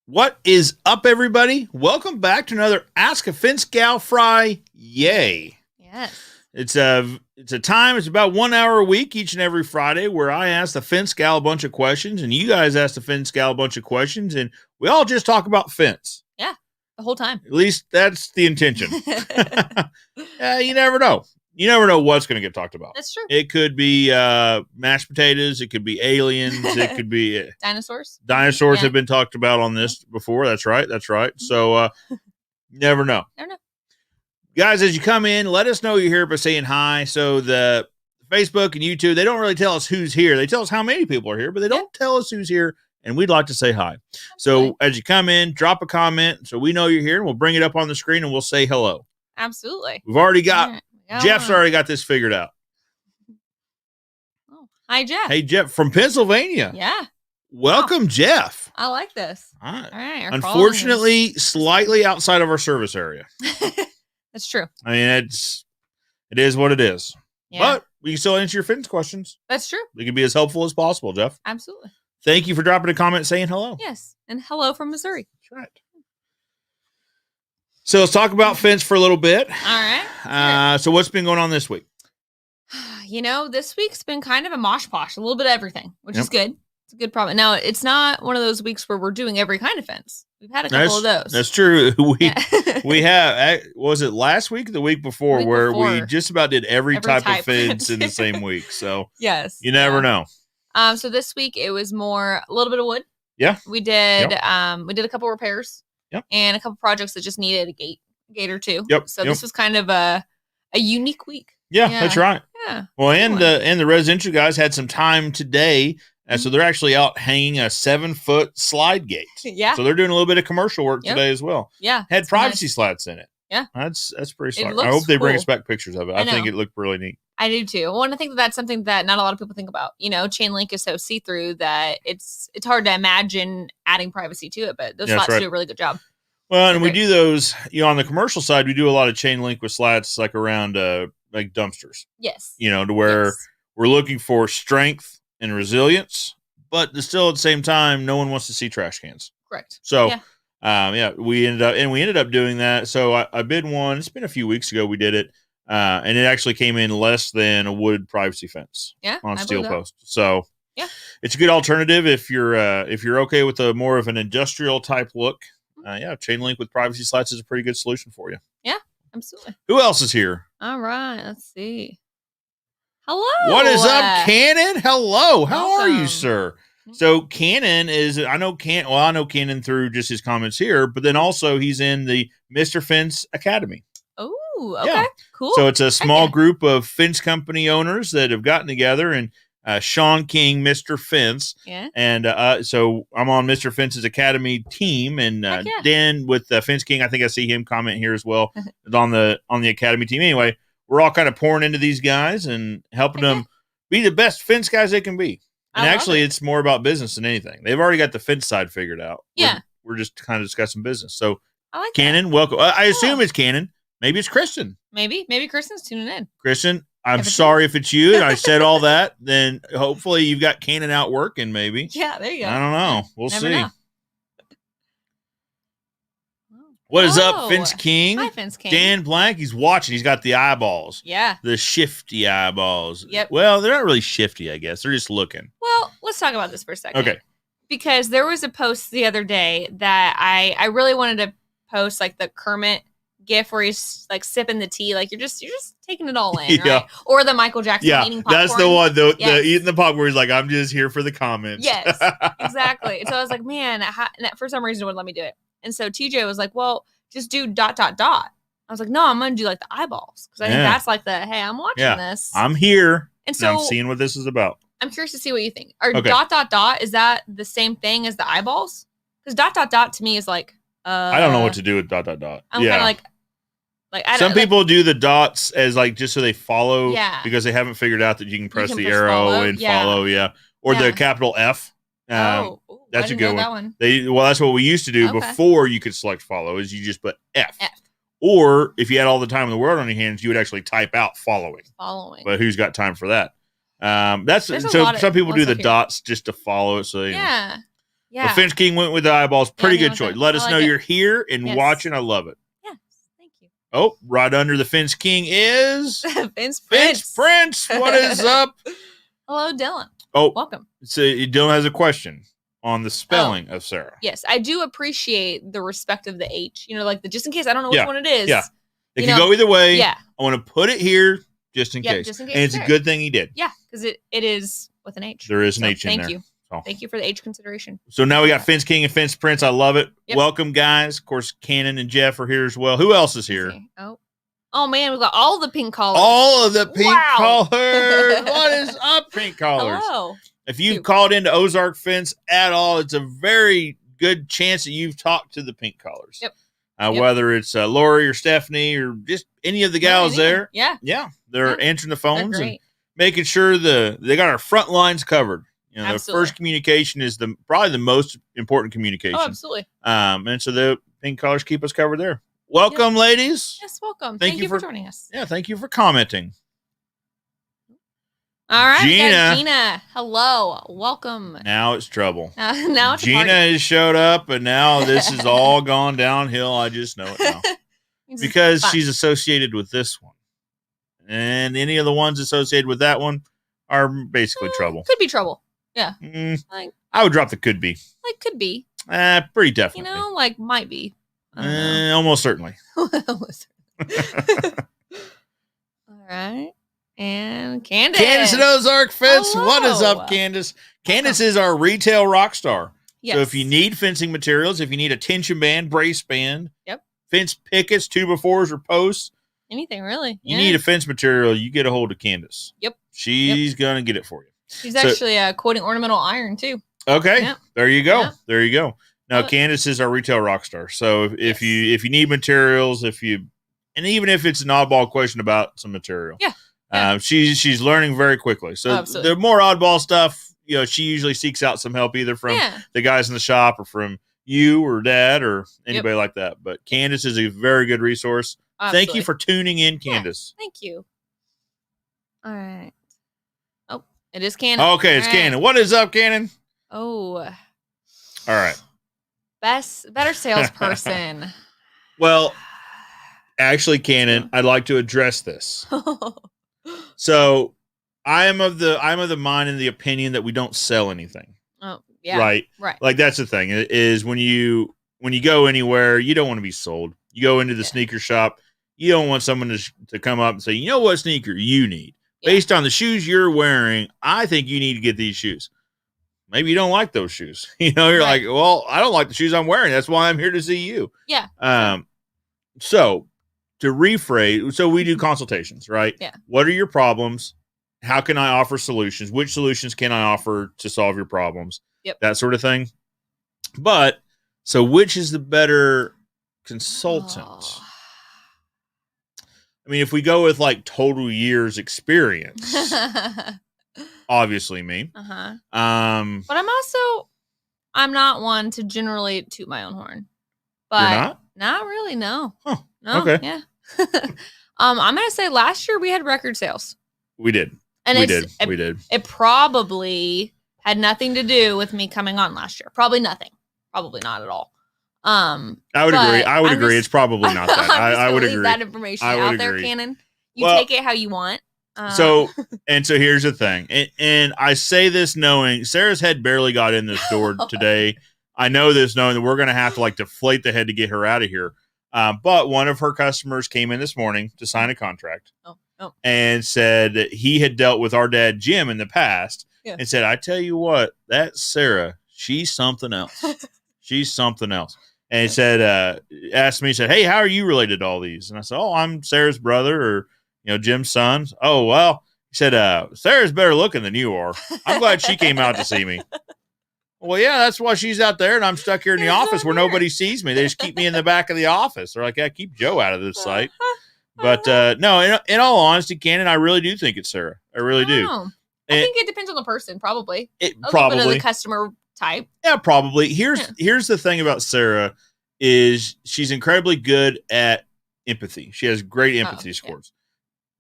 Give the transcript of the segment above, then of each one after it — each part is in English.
What is up, everybody? Welcome back to another Ask a Fence Gal Fri-Yay. Yes. It's about 1 hour a week each and every Friday where I ask the fence gal a bunch of questions and you guys ask the fence gal a bunch of questions and we all just talk about fence. Yeah, the whole time. At least that's the intention. You never know. You never know what's going to get talked about. That's true. It could be mashed potatoes. It could be aliens. It could be dinosaurs. Dinosaurs have been talked about on this before. That's right. So never know. Never know. Guys, as you come in, let us know you're here by saying hi. So the Facebook and YouTube, they don't really tell us who's here. They tell us how many people are here, but they don't tell us who's here, and we'd like to say hi. Absolutely. So as you come in, drop a comment so we know you're here, and we'll bring it up on the screen, and we'll say hello. Absolutely. We've already got Jeff's already got this figured out. Oh, hi, Jeff. Hey, Jeff from Pennsylvania. Yeah. Welcome, Jeff. I like this. All right. Unfortunately, slightly outside of our service area. That's true. I mean, it is what it is. Yeah. But we can still answer your fence questions. That's true. We can be as helpful as possible, Jeff. Absolutely. Thank you for dropping a comment saying hello. Yes. And hello from Missouri. That's right. So let's talk about fence for a little bit. All right. So what's been going on this week? This week's been kind of a mosh posh, a little bit of everything, which is good. It's a good problem. Now, it's not one of those weeks where we're doing every kind of fence. We've had a couple of those. That's true. We have, was it last week or the week before we just about did every type of fence in the same week. So yes, you never know. So this week it was more a little bit of wood. Yeah. We did a couple repairs. Yep. And a couple projects that just needed a gate or two. Yep. So this was kind of a unique week. Yeah, that's right. Yeah. Well, and the residential guys had some time today. So they're actually out hanging a 7-foot slide gate. Yeah. So they're doing a little bit of commercial work today as well. Yeah. Had privacy slats in it. Yeah. That's pretty smart. I hope they bring us back pictures of it. I think it looked really neat. I do too. Well, and I think that's something that not a lot of people think about. Chain link is so see-through that it's hard to imagine adding privacy to it, but those slats do a really good job. Well, and we do those, on the commercial side, we do a lot of chain link with slats like around like dumpsters. Yes. To where we're looking for strength and resilience, but still at the same time, no one wants to see trash cans. Correct. So, we ended up doing that. So I bid one. It's been a few weeks ago we did it, and it actually came in less than a wood privacy fence. Yeah, on steel post. So yeah, it's a good alternative if you're okay with a more of an industrial type look. Chain link with privacy slats is a pretty good solution for you. Yeah, absolutely. Who else is here? All right, let's see. Hello. What is up, Cannon? Hello. How welcome. are you, sir? So Cannon I know Cannon through just his comments here, but then also he's in the Mr. Fence Academy. Oh, okay. Yeah. Cool. So it's a small group of fence company owners that have gotten together, and Sean King, Mr. Fence. Yeah. And so I'm on Mr. Fence's Academy team, and Dan with Fence King, I think I see him comment here as well on the Academy team. Anyway, we're all kind of pouring into these guys and helping them be the best fence guys they can be. And actually, it's more about business than anything. They've already got the fence side figured out. Yeah. We're just kind of discussing business. So, I like Cannon, welcome. I assume it's Cannon. Maybe it's Kristen. Maybe Kristen's tuning in. Kristen, I'm sorry if it's you. I said all that. Then hopefully you've got Cannon out working, maybe. Yeah, there you go. I don't know. We'll see. Know. What is up, Fence King? Hi, Fence King. Dan Blank, he's watching. He's got the eyeballs. Yeah. The shifty eyeballs. Yep. Well, they're not really shifty, I guess. They're just looking. Well, let's talk about this for a second. Okay. Because there was a post the other day that I really wanted to post, like the Kermit gif where he's like sipping the tea, like you're just taking it all in, right? Or the Michael Jackson eating popcorn. That's the one, the eating the popcorn. He's like, I'm just here for the comments. Yes, exactly. And so I was like, man, for some reason it wouldn't let me do it. And so TJ was like, well, just do ... I was like, no, I'm going to do like the eyeballs. Because I think that's like the, hey, I'm watching this. I'm here. And so I'm seeing what this is about. I'm curious to see what you think. Are ... is that the same thing as the eyeballs? Because ... to me is like, I don't know what to do with ... I'm kind of like some people do the dots as like just so they follow, because they haven't figured out that you can press the arrow and follow, or the capital F. That's a good one. That one. That's what we used to do before you could select follow. Is you just put F. Or if you had all the time in the world on your hands, you would actually type out following. But who's got time for that? Some people do the dots just to follow it. So Yeah. The Finch King went with the eyeballs. Pretty good choice. Let us know you're here and watching. I love it. Yes. Thank you. Oh, right under the Finch King is Finch Prince. What is up? Hello, Dylan. Oh, welcome. So Dylan has a question on the spelling of Sarah. Yes, I do appreciate the respect of the H. Like the just in case I don't know which one it is. Yeah. It can go either way. Yeah. I want to put it here just in case. Just in case. And it's a good thing he did. Yeah, because it is with an H. There is an H in there. Thank you. Oh. Thank you for the H consideration. So now we got Finch King and Finch Prince. I love it. Yep. Welcome, guys. Of course, Cannon and Jeff are here as well. Who else is here? Oh man, we've got all the pink collars. All of the pink collars. What is up, pink collars? Hello. If you've called into Ozark Fence at all, it's a very good chance that you've talked to the pink collars. Yep. Whether it's Lori or Stephanie or just any of the gals there. Yeah. Yeah. They're answering the phones and making sure they got our front lines covered. The first communication is probably the most important communication. Oh, absolutely. And so the pink collars keep us covered there. Welcome, ladies. Yes, welcome. Thank you for joining us. Yeah, thank you for commenting. All right, Gina. Hello, welcome. Now it's trouble. Now it's Gina has showed up, and now this has all gone downhill. I just know it now because she's associated with this one, and any of the ones associated with that one are basically trouble. Could be trouble. Yeah, I would drop the could be. Could be. Pretty definitely. Might be. Almost certainly. All right. And Candace. Candace at Ozark Fence. Hello. What is up, Candace? Candace is our retail rock star. Yes. So if you need fencing materials, if you need a tension band, brace band, fence pickets, 2x4s or posts, anything really. You need a fence material, you get a hold of Candace. Yep. She's going to get it for you. She's actually quoting ornamental iron too. Okay. Yep. There you go. Yep. There you go. Now Candace is our retail rock star. So if you need materials, and even if it's an oddball question about some material. Yeah. She's learning very quickly. So the more oddball stuff, she usually seeks out some help either from the guys in the shop or from you or Dad or anybody like that. But Candace is a very good resource. Absolutely. Thank you for tuning in, Candace. Thank you. All right. Oh, it is Cannon. Okay, it's Cannon. What is up, Cannon? Oh. All right. Better salesperson. Well, actually, Cannon, I'd like to address this. So, I am of the mind and the opinion that we don't sell anything. Oh, yeah. Right. Like that's the thing is when you go anywhere, you don't want to be sold. You go into the sneaker shop, you don't want someone to come up and say, "You know what sneaker you need? Based on the shoes you're wearing, I think you need to get these shoes." Maybe you don't like those shoes. You're like, "Well, I don't like the shoes I'm wearing. That's why I'm here to see you." Yeah. So to rephrase, so we do consultations, right? Yeah. What are your problems? How can I offer solutions? Which solutions can I offer to solve your problems? Yep. That sort of thing. But so which is the better consultant? Oh. I mean, if we go with like total years experience, obviously me. Uh-huh. But I'm not one to generally toot my own horn. But you're not? Not really, no. Huh. No. Okay. Yeah. I'm gonna say last year we had record sales. We did. And we did. It probably had nothing to do with me coming on last year. Probably nothing. Probably not at all. I would agree. I would agree. It's probably not that. I would agree. That information out there, Cannon. You take it how you want. So here's the thing, and I say this knowing Sarah's head barely got in this door today. I know this knowing that we're going to have to deflate the head to get her out of here. But one of her customers came in this morning to sign a contract and said that he had dealt with our dad, Jim, in the past and said, "I tell you what, that Sarah, she's something else. She's something else." And he said, asked me, said, "Hey, how are you related to all these?" And I said, "Oh, I'm Sarah's brother or, Jim's son." "Oh, well," he said, "Sarah's better looking than you are. I'm glad she came out to see me." Well, yeah, that's why she's out there, and I'm stuck here in the office where nobody sees me. They just keep me in the back of the office. They're like, "Yeah, keep Joe out of this site." But no, in all honesty, Cannon, I really do think it's Sarah. I really do. I think it depends on the person, probably. Probably little bit of the customer type. Yeah, probably. Here's the thing about Sarah is she's incredibly good at empathy. She has great empathy scores.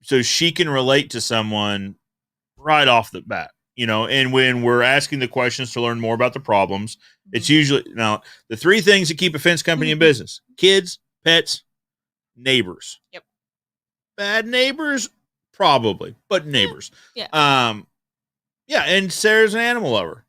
So she can relate to someone right off the bat. and when we're asking the questions to learn more about the problems, it's usually now the three things that keep a fence company in business: kids, pets, neighbors. Yep. Bad neighbors, probably, but neighbors. Yeah. Yeah, and Sarah's an animal lover.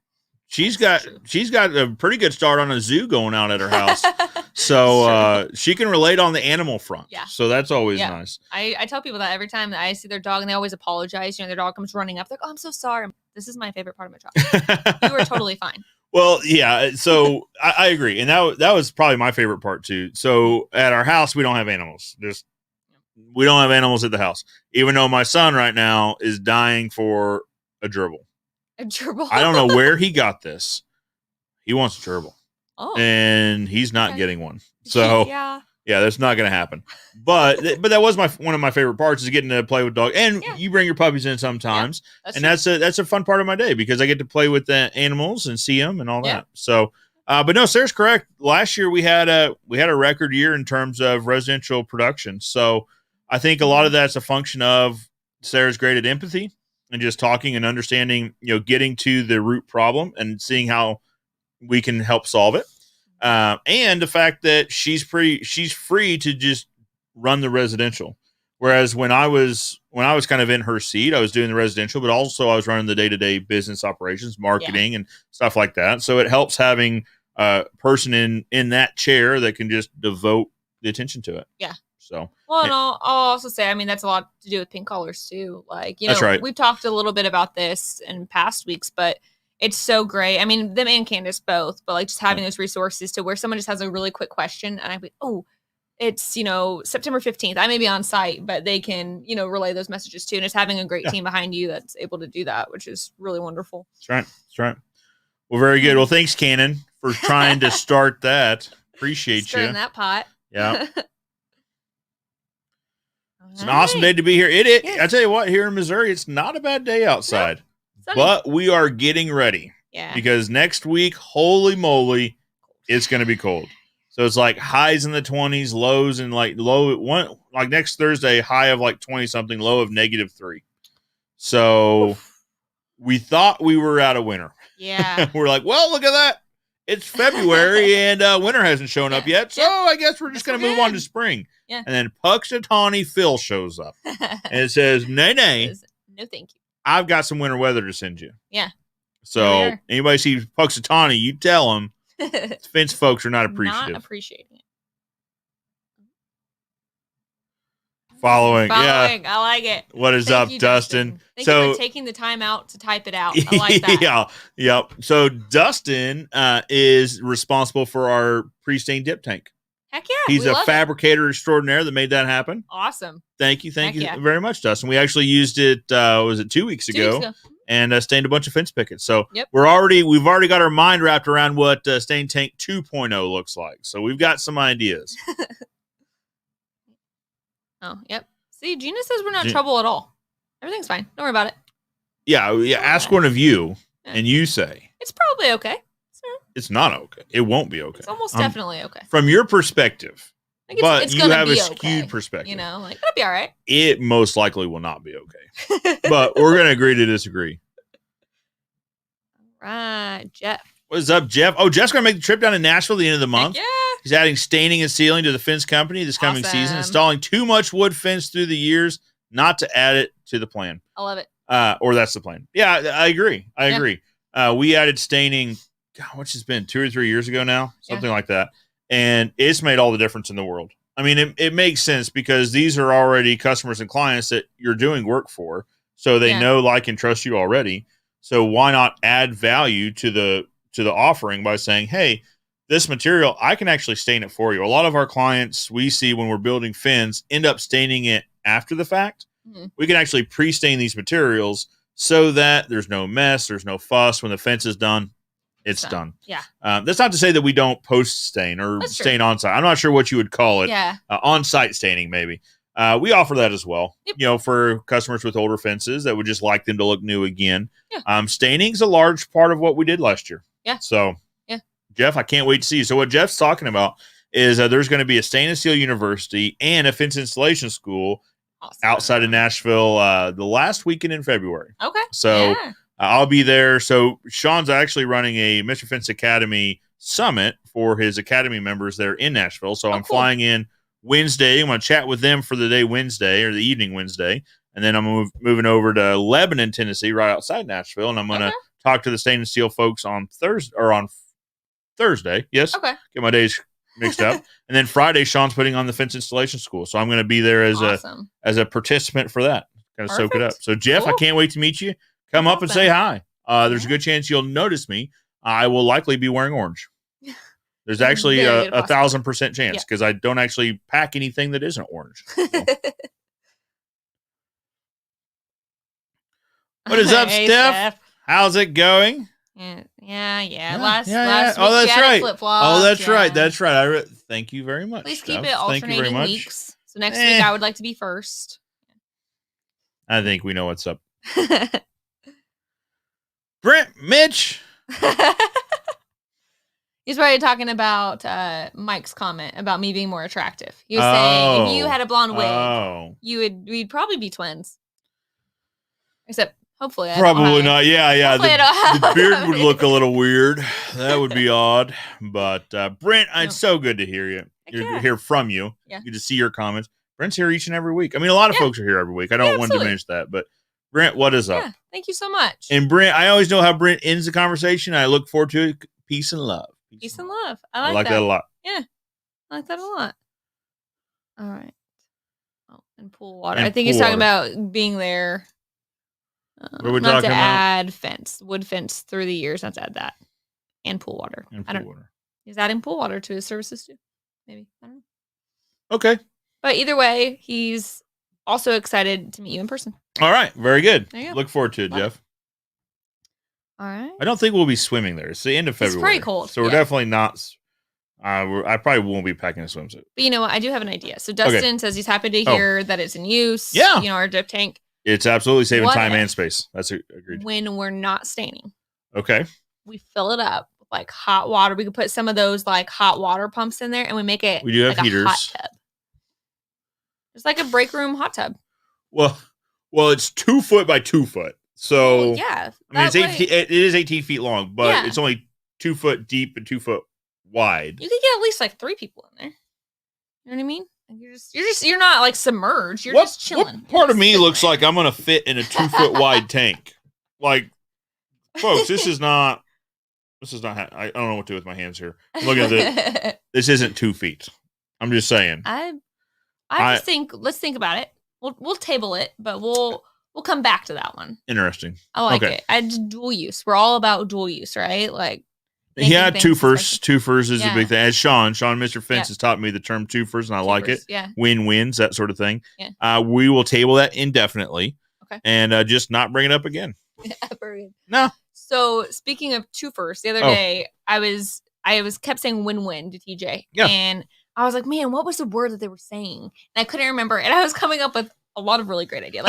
She's got a pretty good start on a zoo going out at her house. So she can relate on the animal front. Yeah. So that's always nice. I tell people that every time that I see their dog, and they always apologize. Their dog comes running up. They're like, "Oh, I'm so sorry. This is my favorite part of my job." You were totally fine. Well, yeah. So I agree. And that was probably my favorite part too. So at our house, we don't have animals. We don't have animals at the house. Even though my son right now is dying for a gerbil. A gerbil? I don't know where he got this. He wants a gerbil. Oh. And he's not getting one. So yeah, that's not going to happen. But that was one of my favorite parts, is getting to play with dogs. And you bring your puppies in sometimes, and that's a fun part of my day, because I get to play with the animals and see them and all that. So, but no, Sarah's correct. Last year we had a record year in terms of residential production. So I think a lot of that's a function of Sarah's great at empathy and just talking and understanding, getting to the root problem and seeing how we can help solve it. And the fact that she's free to just run the residential. Whereas when I was kind of in her seat, I was doing the residential, but also I was running the day-to-day business operations, marketing and stuff like that. So it helps having a person in that chair that can just devote the attention to it. Yeah. So, well, and I'll also say, that's a lot to do with pink collars too. That's right. We've talked a little bit about this in past weeks, but it's so great. Them and Candace both, but just having those resources to where someone just has a really quick question, and I be, it's September 15th. I may be on site, but they can relay those messages too. And it's having a great team behind you that's able to do that, which is really wonderful. That's right. Well, very good. Well, thanks, Cannon, for trying to start that. Appreciate you. Stirring that pot. Yeah. It's an awesome day to be here. I tell you what, here in Missouri, it's not a bad day outside, but we are getting ready. Yeah. Because next week, holy moly, it's going to be cold. So it's like highs in the 20s, lows and next Thursday, high of 20 something, low of -3. So we thought we were out of winter. Yeah. We're like, well, look at that. It's February and winter hasn't shown up yet. So I guess we're just going to move on to spring. Yeah. And then Puxatawny Phil shows up and it says, nay. No, thank you. I've got some winter weather to send you. Yeah. So anybody sees Puxatawny, you tell them fence folks are not appreciative. Not appreciating it. Following. Yeah. I like it. What is up, Dustin? Thank you for taking the time out to type it out. I like that. Yep. So Dustin is responsible for our pre-stained dip tank. Heck yeah. He's a fabricator extraordinaire that made that happen. Awesome. Thank you very much, Dustin. We actually used it, was it 2 weeks ago? And stained a bunch of fence pickets. So we've already got our mind wrapped around what Stain Tank 2.0 looks like. So we've got some ideas. Oh, yep. See, Gina says we're not in trouble at all. Everything's fine. Don't worry about it. Yeah. Ask one of you, and you say it's probably okay. It's not okay. It won't be okay. It's almost definitely okay. From your perspective. But you have a skewed perspective. It'll be all right. It most likely will not be okay. But we're going to agree to disagree. All right, Jeff. What's up, Jeff? Oh, Jeff's going to make the trip down to Nashville at the end of the month. Yeah. He's adding staining and sealing to the fence company this coming season, installing too much wood fence through the years, not to add it to the plan. I love it. Or that's the plan. Yeah, I agree. I agree. We added staining, what's it been, 2 or 3 years ago now? Something like that. And it's made all the difference in the world. I mean, it makes sense because these are already customers and clients that you're doing work for. So they know, like, and trust you already. So why not add value to the offering by saying, hey, this material, I can actually stain it for you. A lot of our clients we see when we're building fence end up staining it after the fact. Mm-hmm. We can actually pre-stain these materials so that there's no mess, there's no fuss. When the fence is done, it's done. Yeah. That's not to say that we don't post stain or stain on site. I'm not sure what you would call it. Yeah. On site staining, maybe. We offer that as well. Yep. For customers with older fences that would just like them to look new again. Yeah. Staining's a large part of what we did last year. Yeah. So, Jeff, I can't wait to see you. So what Jeff's talking about is there's going to be a stain and seal university and a fence installation school outside of Nashville the last weekend in February. Okay. So I'll be there. So Sean's actually running a Mr. Fence Academy summit for his Academy members there in Nashville. So I'm flying in Wednesday. I'm going to chat with them for the day Wednesday or the evening Wednesday. And then I'm moving over to Lebanon, Tennessee, right outside Nashville. And I'm going to talk to the Stain and Steel folks on Thursday. Yes. Okay. Get my days mixed up. And then Friday, Sean's putting on the fence installation school. So I'm going to be there as a participant for that. Kind of soak it up. So Jeff, I can't wait to meet you. Come up and say hi. There's a good chance you'll notice me. I will likely be wearing orange. There's actually a 1,000% chance because I don't actually pack anything that isn't orange. So. What is up, Steph? How's it going? Yeah. Last week oh, that's right. Flip-flops. Oh, that's right. That's right. Thank you very much. Please Steph. keep it alternating weeks. So next week I would like to be first. I think we know what's up. Brent, Mitch. He's probably talking about Mike's comment about me being more attractive. He was saying if you had a blonde wig, we'd probably be twins. Except hopefully probably not. Yeah. The beard would look a little weird. That would be odd. But Brent, it's so good to hear you. Hear from you. Yeah. Good to see your comments. Brent's here each and every week. I mean, a lot of folks are here every week. I don't want to diminish that, but Brent, what is up? Yeah, thank you so much. And Brent, I always know how Brent ends the conversation. I look forward to it. Peace and love. Peace and love. I like that a lot. Yeah, I like that a lot. All right. Oh, and pool water. I think he's talking about being there. What are we not talking to about? add wood fence through the years, not to add that. And pool water. He's adding pool water to his services too. Maybe. I don't know. Okay. But either way, he's also excited to meet you in person. All right. Very good. There you go. Look forward to it, Jeff. All right. I don't think we'll be swimming there. It's the end of February. It's pretty cold. So we're definitely not. I probably won't be packing a swimsuit. But you know what? I do have an idea. So Dustin says he's happy to hear that it's in use. Yeah. Our dip tank. It's absolutely saving time and space. That's agreed. When we're not staining. Okay. We fill it up with like hot water. We could put some of those like hot water pumps in there and we make it. We do have like heaters. A hot tub. It's like a break room hot tub. Well, it's 2 foot by 2 foot. So yeah, I mean, it is 18 feet long, but it's only 2 foot deep and 2 foot wide. You could get at least like 3 people in there. You know what I mean? You're not like submerged. You're just chilling. What part of me looks like I'm gonna fit in a 2 foot wide tank? Like, folks, this is not. I don't know what to do with my hands here. I'm looking at this. This isn't 2 feet. I'm just saying. I just think. Let's think about it. We'll table it, but we'll come back to that one. Interesting. I like it. Dual use. We're all about dual use, right? Like. Yeah, twofers. Twofers is a big thing. As Sean, Mr. Fence has taught me the term twofers, and I like it. Yeah. Win-wins, that sort of thing. Yeah. We will table that indefinitely. Okay. And just not bring it up again. No. So speaking of twofers, the other day I was kept saying win-win to TJ. Yeah. And I was like, man, what was the word that they were saying? And I couldn't remember. And I was coming up with a lot of really great ideas.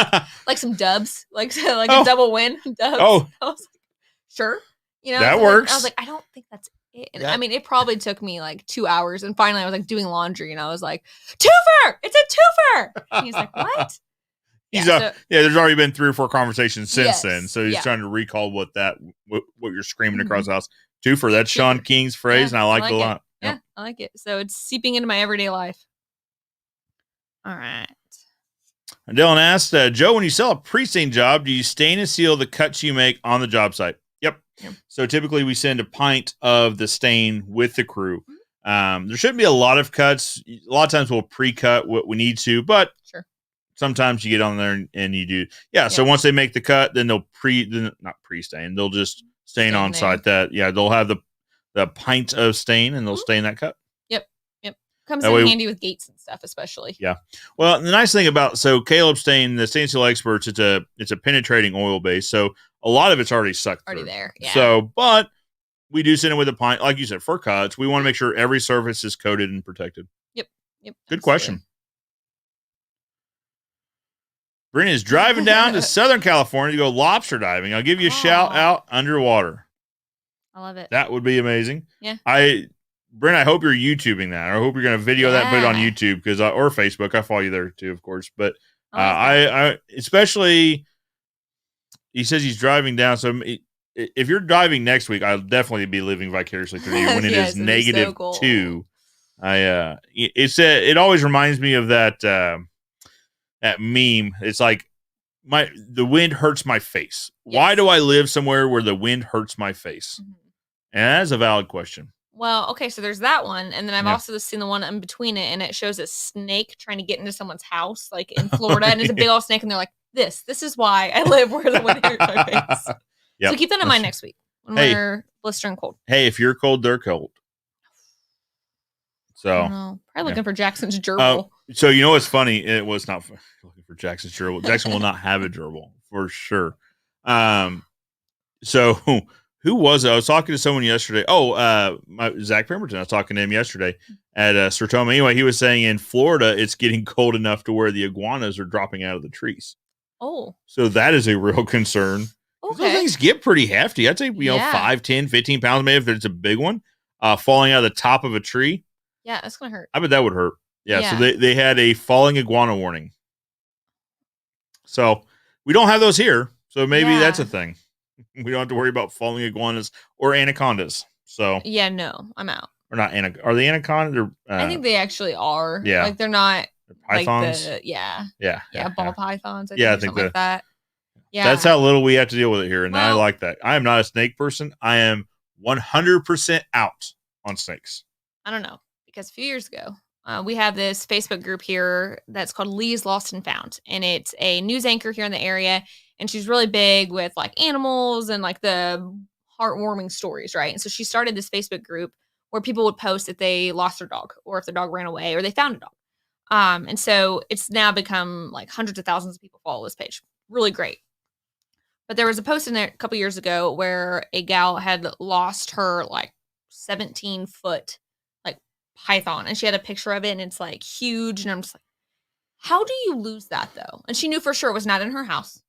Like some dubs. Like a double win. Dubs. Oh. I was like, sure. That works. I was like, I don't think that's it. And I mean, it probably took me like 2 hours. And finally I was like doing laundry and I was like, twofer! It's a twofer! And he's like, what? There's already been 3 or 4 conversations since then. So he's trying to recall what you're screaming across the house. Twofer, that's Sean King's phrase, and I like it a lot. Yeah, I like it. So it's seeping into my everyday life. All right. And Dylan asked, Joe, when you sell a pre-stain job, do you stain and seal the cuts you make on the job site? Yep. So typically we send a pint of the stain with the crew. There shouldn't be a lot of cuts. A lot of times we'll pre-cut what we need to, but sometimes you get on there and you do. Yeah. So once they make the cut, then they'll not pre-stain. They'll just stain on site they'll have the pint of stain and they'll stain that cut. Yep. Comes in handy with gates and stuff, especially. Yeah. Well, the nice thing about Caleb Stain, the Stain Seal Experts, it's a penetrating oil base. So a lot of it's already sucked through. There. Yeah. So, but we do send it with a pint, like you said, for cuts. We want to make sure every surface is coated and protected. Yep. Good question. Brent is driving down to Southern California to go lobster diving. I'll give you a shout out underwater. I love it. That would be amazing. Yeah. Brent, I hope you're YouTubing that. I hope you're going to video that and put it on YouTube or Facebook. I follow you there too, of course. But I especially he says he's driving down. So if you're driving next week, I'll definitely be living vicariously through you when it is negative so 2. It always reminds me of that meme. It's like the wind hurts my face. Yes. Why do I live somewhere where the wind hurts my face? Mm-hmm. And that's a valid question. Well, okay, so there's that one, and then I've also seen the one in between it, and it shows a snake trying to get into someone's house, like in Florida, and it's a big old snake, and they're like, "This is why I live where the wind hurts my face." Yep. So keep that in mind next week when we're blistering cold. Hey, if you're cold, they're cold. So probably looking for Jackson's gerbil. So you know what's funny? It was not looking for Jackson's gerbil. Jackson will not have a gerbil for sure. So who was it? I was talking to someone yesterday. Zach Pemberton. I was talking to him yesterday at Sertoma. Anyway, he was saying in Florida, it's getting cold enough to where the iguanas are dropping out of the trees. Oh. So that is a real concern. Okay. Those things get pretty hefty. I'd say, 5, 10, 15 pounds, maybe if it's a big one, falling out of the top of a tree. Yeah, that's going to hurt. I bet that would hurt. Yeah. So they had a falling iguana warning. So we don't have those here. So maybe that's a thing. We don't have to worry about falling iguanas or anacondas. So yeah, no, I'm out. Or not are they anacondas? Or, I think they actually are. Yeah, like they're not pythons. Like yeah, ball pythons. I think like that. Yeah, that's how little we have to deal with it here, and I like that. I am not a snake person. I am 100% out on snakes. I don't know, because a few years ago, we have this Facebook group here that's called Lee's Lost and Found, and it's a news anchor here in the area, and she's really big with like animals and like the heartwarming stories, right? And so she started this Facebook group where people would post if they lost their dog or if their dog ran away or they found a dog. And so it's now become like hundreds of thousands of people follow this page. Really great. But there was a post in there a couple years ago where a gal had lost her like 17-foot like python, and she had a picture of it, and it's like huge. And I'm just like, how do you lose that though? And she knew for sure it was not in her house.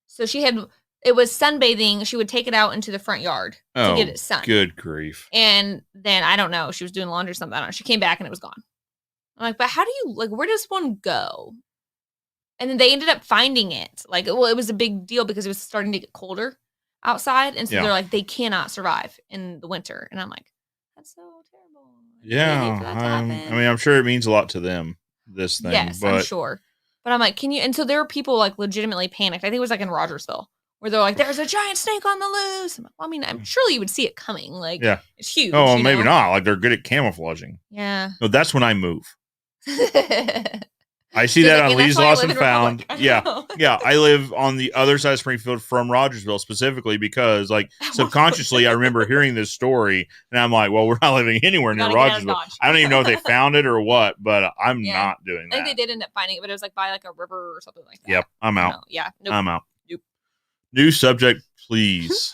So it was sunbathing. She would take it out into the front yard to get it sun. Good grief. And then I don't know, she was doing laundry or something. I don't know. She came back and it was gone. I'm like, but how do you, like, where does one go? And then they ended up finding it. Like, well, it was a big deal because it was starting to get colder outside. And so they're like, they cannot survive in the winter. And I'm like, that's so terrible. Yeah. I mean, I'm sure it means a lot to them, this thing. Yes, but I'm sure. But I'm like, and so there were people like legitimately panicked. I think it was like in Rogersville where they're like, there's a giant snake on the loose. I'm like, well, I mean, I'm surely you would see it coming. Like, it's huge. Oh, maybe not. Like, they're good at camouflaging. Yeah. No, that's when I move. I see that on Lee's Lost and Found. Yeah. I live on the other side of Springfield from Rogersville specifically because, like, subconsciously I remember hearing this story and I'm like, well, we're not living anywhere near Rogersville. I don't even know if they found it or what, but I'm not doing that. I think they did end up finding it, but it was like by like a river or something like that. Yep. I'm out. Yeah. Nope. I'm out. Nope. New subject, please.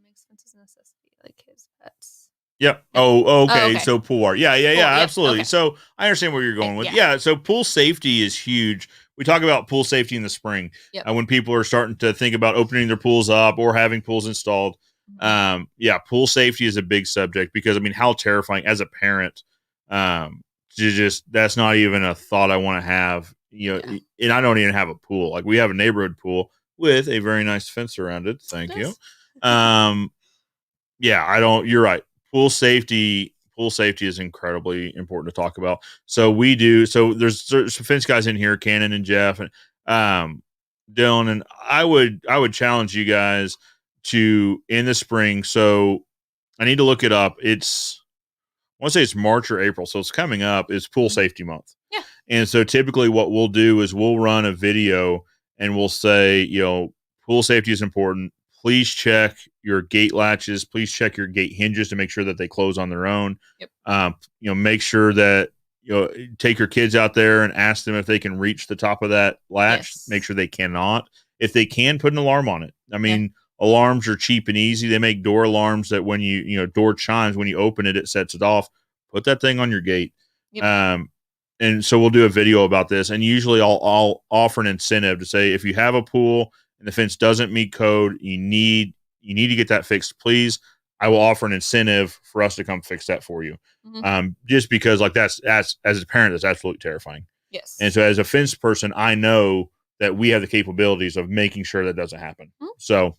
Expenses and necessity, like his pets. Yep. Okay. So pool art. Yeah, absolutely. Okay. So I understand where you're going with. Yeah. So pool safety is huge. We talk about pool safety in the spring when people are starting to think about opening their pools up or having pools installed. Pool safety is a big subject because, I mean, how terrifying as a parent, that's not even a thought I want to have, and I don't even have a pool. Like, we have a neighborhood pool with a very nice fence around it. Thank you. You're right. Pool safety is incredibly important to talk about. So there's some fence guys in here, Cannon and Jeff and Dylan, and I would challenge you guys to, in the spring. So I need to look it up. I want to say it's March or April. So it's coming up. It's pool safety month. Yeah. And so typically what we'll do is we'll run a video and we'll say, pool safety is important. Please check your gate latches. Please check your gate hinges to make sure that they close on their own. Yep. Make sure that, take your kids out there and ask them if they can reach the top of that latch. Yes. Make sure they cannot. If they can, put an alarm on it. I mean, alarms are cheap and easy. They make door alarms that when door chimes, when you open it, it sets it off. Put that thing on your gate. Yep. And so we'll do a video about this. And usually I'll offer an incentive to say, if you have a pool and the fence doesn't meet code, you need to get that fixed, please. I will offer an incentive for us to come fix that for you. Mm-hmm. Just because, like, that's as a parent, that's absolutely terrifying. Yes. And so as a fence person, I know that we have the capabilities of making sure that doesn't happen. Mm-hmm. So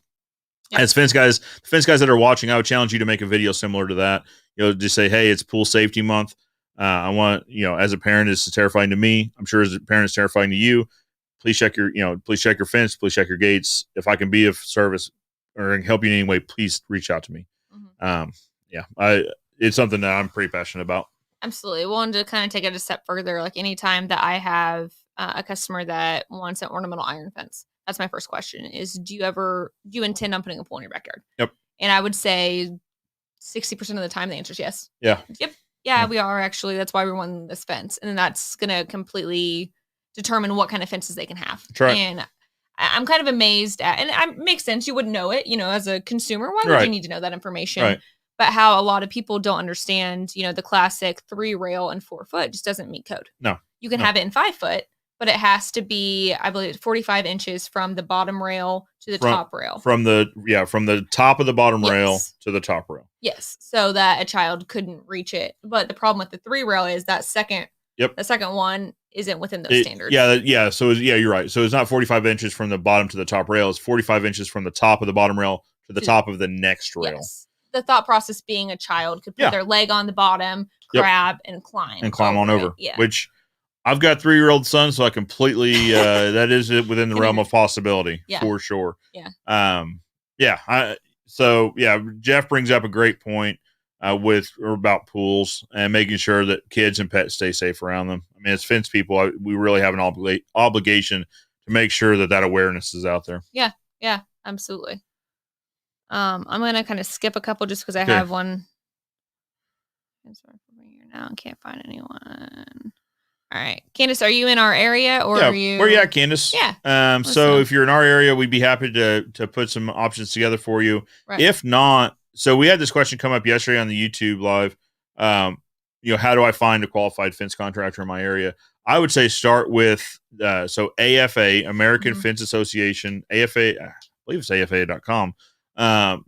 as fence guys that are watching, I would challenge you to make a video similar to that. Just say, hey, it's pool safety month. I want, as a parent, it's terrifying to me. I'm sure as a parent, it's terrifying to you. Please check your fence. Please check your gates. If I can be of service or help you in any way, please reach out to me. Mm-hmm. It's something that I'm pretty passionate about. Absolutely. Well, and to kind of take it a step further, like anytime that I have a customer that wants an ornamental iron fence, that's my first question is, do you intend on putting a pool in your backyard? Yep. And I would say 60% of the time the answer is yes. Yeah. Yep. Yeah, we are actually. That's why we want this fence. And then that's going to completely determine what kind of fences they can have. That's right. And I'm kind of amazed at, and it makes sense. You wouldn't know it, as a consumer. Why would you need to know that information? Right. But how a lot of people don't understand, the classic 3 rail and 4 foot just doesn't meet code. No. You can have it in 5 foot, but it has to be, I believe, 45 inches from the bottom rail to the top rail. From the top of the bottom rail to the top rail. Yes. So that a child couldn't reach it. But the problem with the 3 rail is that second one isn't within those standards. Yeah. So you're right. So it's not 45 inches from the bottom to the top rail. It's 45 inches from the top of the bottom rail to the top of the next rail. Yes. The thought process being a child could put their leg on the bottom, grab, and climb. And climb on over. Yeah. Which I've got 3-year-old sons, so I completely, that is within the realm of possibility for sure. Yeah. Jeff brings up a great point about pools and making sure that kids and pets stay safe around them. I mean, as fence people, we really have an obligation to make sure that awareness is out there. Yeah, absolutely. I'm going to kind of skip a couple just because I have one. Now I can't find anyone. All right. Candace, are you in our area or are you? Where you at, Candace? Yeah. So if you're in our area, we'd be happy to put some options together for you. Right. If not, so we had this question come up yesterday on the YouTube live. How do I find a qualified fence contractor in my area? I would say start with, AFA, American Fence Association, AFA, I believe it's AFA.com.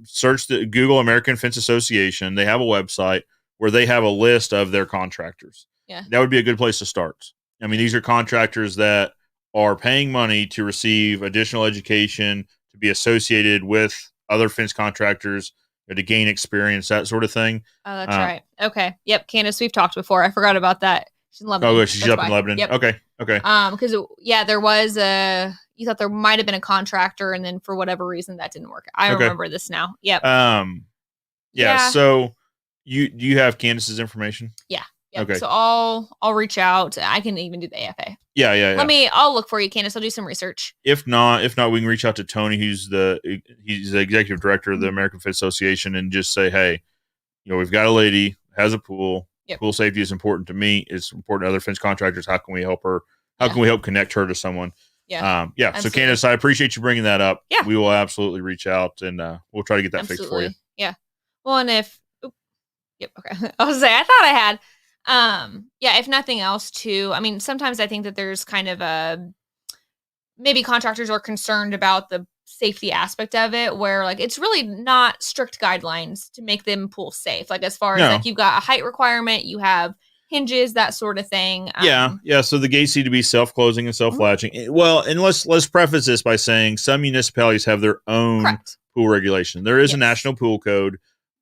Search the Google American Fence Association. They have a website where they have a list of their contractors. Yeah. That would be a good place to start. I mean, these are contractors that are paying money to receive additional education, to be associated with other fence contractors, to gain experience, that sort of thing. Oh, that's right. Okay. Yep. Candace, we've talked before. I forgot about that. She's in Lebanon. Oh, she's up in Lebanon. Yep. Okay. Because there was you thought there might have been a contractor, and then for whatever reason that didn't work. I remember this now. Yep. Yeah. So you have Candace's information? Yeah. Yep. Okay. So I'll reach out. I can even do the AFA. Yeah. I'll look for you, Candace. I'll do some research. If not, we can reach out to Tony, he's the executive director of the American Fence Association, and just say, hey, we've got a lady, has a pool. Yep. Pool safety is important to me. It's important to other fence contractors. How can we help her? How can we help connect her to someone? Yeah. So Candace, I appreciate you bringing that up. Yeah. We will absolutely reach out and we'll try to get that fixed for you. Yeah. Well, and okay. I was say I thought I had. If nothing else too, I mean, sometimes I think that there's kind of maybe contractors are concerned about the safety aspect of it, where like it's really not strict guidelines to make them pool safe. Like as far as like you've got a height requirement, you have hinges, that sort of thing. So the gates need to be self-closing and self-latching. Well, and let's preface this by saying some municipalities have their own pool regulation. There is a national pool code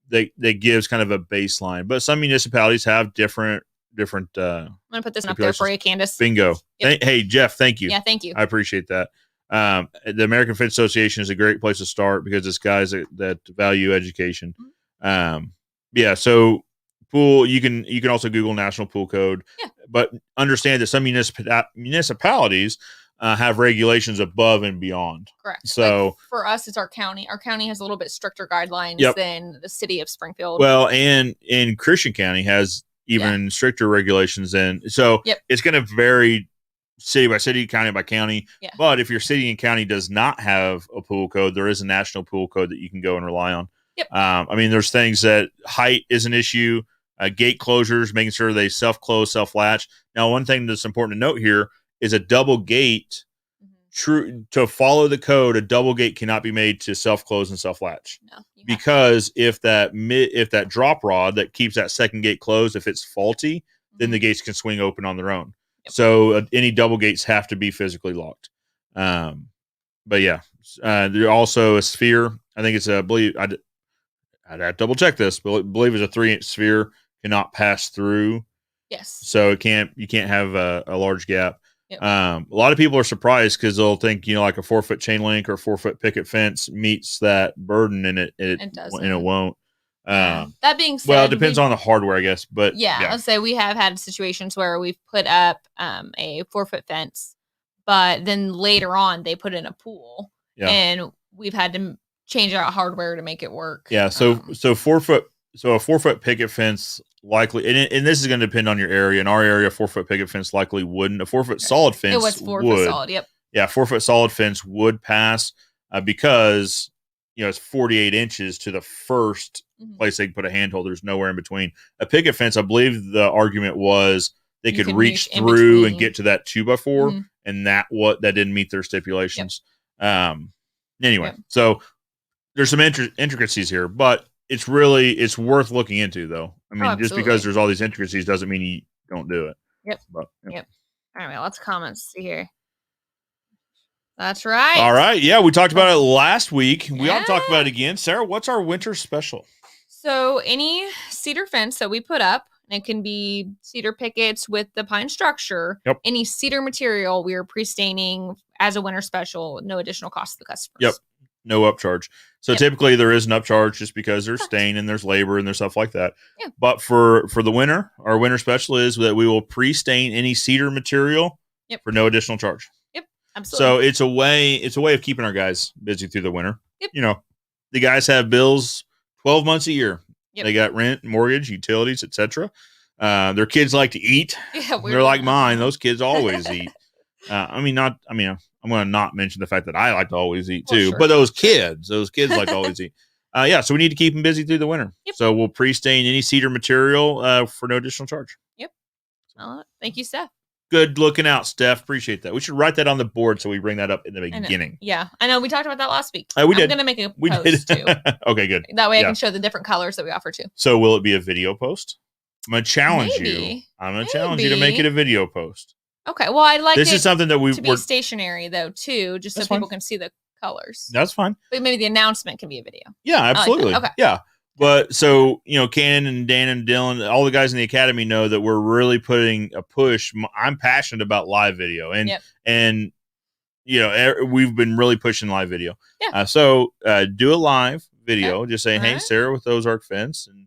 that gives kind of a baseline, but some municipalities have different. I'm gonna put this up there for you, Candace. Bingo. Yep. Hey, Jeff, thank you. Yeah, thank you. I appreciate that. The American Fence Association is a great place to start because it's guys that value education. So pool, you can also Google National Pool Code, but understand that some municipalities have regulations above and beyond. Correct. So like for us, it's our county. Our county has a little bit stricter guidelines than the city of Springfield. Well, and Christian County has even stricter regulations. And so it's going to vary city by city, county by county. Yeah. But if your city and county does not have a pool code, there is a national pool code that you can go and rely on. Yep. I mean, there's things that height is an issue, gate closures, making sure they self-close, self-latch. Now, one thing that's important to note here is a double gate. True, to follow the code, a double gate cannot be made to self-close and self-latch. No, because if that drop rod that keeps that second gate closed, if it's faulty, then the gates can swing open on their own. Yep. So any double gates have to be physically locked. But yeah, there's also a sphere. I think it's I'd have to double check this, but I believe it's a 3-inch sphere, cannot pass through. Yes. So you can't have a large gap. Yep. A lot of people are surprised because they'll think, like a 4-foot chain link or 4-foot picket fence meets that burden, and it doesn't. And it won't. That being said, well, it depends on the hardware, I guess. But yeah, I'll say we have had situations where we've put up a 4-foot fence, but then later on they put in a pool, and we've had to change out hardware to make it work. Yeah, so a 4-foot picket fence likely, and this is going to depend on your area. In our area, a 4-foot picket fence likely wouldn't. A 4-foot solid fence, it was 4-foot solid. Yep. Yeah, 4-foot solid fence would pass because it's 48 inches to the first place they can put a handhold. There's nowhere in between. A picket fence, I believe the argument was they could reach through and get to that 2x4, and that didn't meet their stipulations. Yep. Anyway, so there's some intricacies here, but it's worth looking into, though. I mean, just because there's all these intricacies doesn't mean you don't do it. Yep. But, yep. All right, lots of comments. See here. That's right. All right. Yeah, we talked about it last week. We ought to talk about it again. Sarah, what's our winter special? So any cedar fence that we put up, and it can be cedar pickets with the pine structure. Yep. Any cedar material we are pre-staining as a winter special, no additional cost to the customers. Yep. No upcharge. So typically there is an upcharge just because there's stain and there's labor and there's stuff like that. Yeah. But for the winter, our winter special is that we will pre-stain any cedar material for no additional charge. Absolutely. So it's a way of keeping our guys busy through the winter. Yep. The guys have bills 12 months a year. Yep. They got rent, mortgage, utilities, etc. Their kids like to eat. Yeah, they're like mine. Those kids always eat. I'm going to not mention the fact that I like to always eat too, but those kids like to always eat. So we need to keep them busy through the winter. Yep. So we'll pre-stain any cedar material for no additional charge. Yep. Thank you, Steph. Good looking out, Steph. Appreciate that. We should write that on the board so we bring that up in the beginning. Yeah, I know. We talked about that last week. We did. I'm going to make a post too. Okay, good. That way I can show the different colors that we offer too. So will it be a video post? I'm going to challenge you. I'm going to challenge you to make it a video post. Okay. Well, I'd like this is something that to be stationary though too, just so people can see the colors. That's fine. But maybe the announcement can be a video. Yeah, absolutely. Like okay. Yeah. But so, Ken and Dan and Dylan, all the guys in the academy know that we're really putting a push. I'm passionate about live video and we've been really pushing live video. Yeah. So do a live video, just saying, hey, Sarah with Ozark Fence, and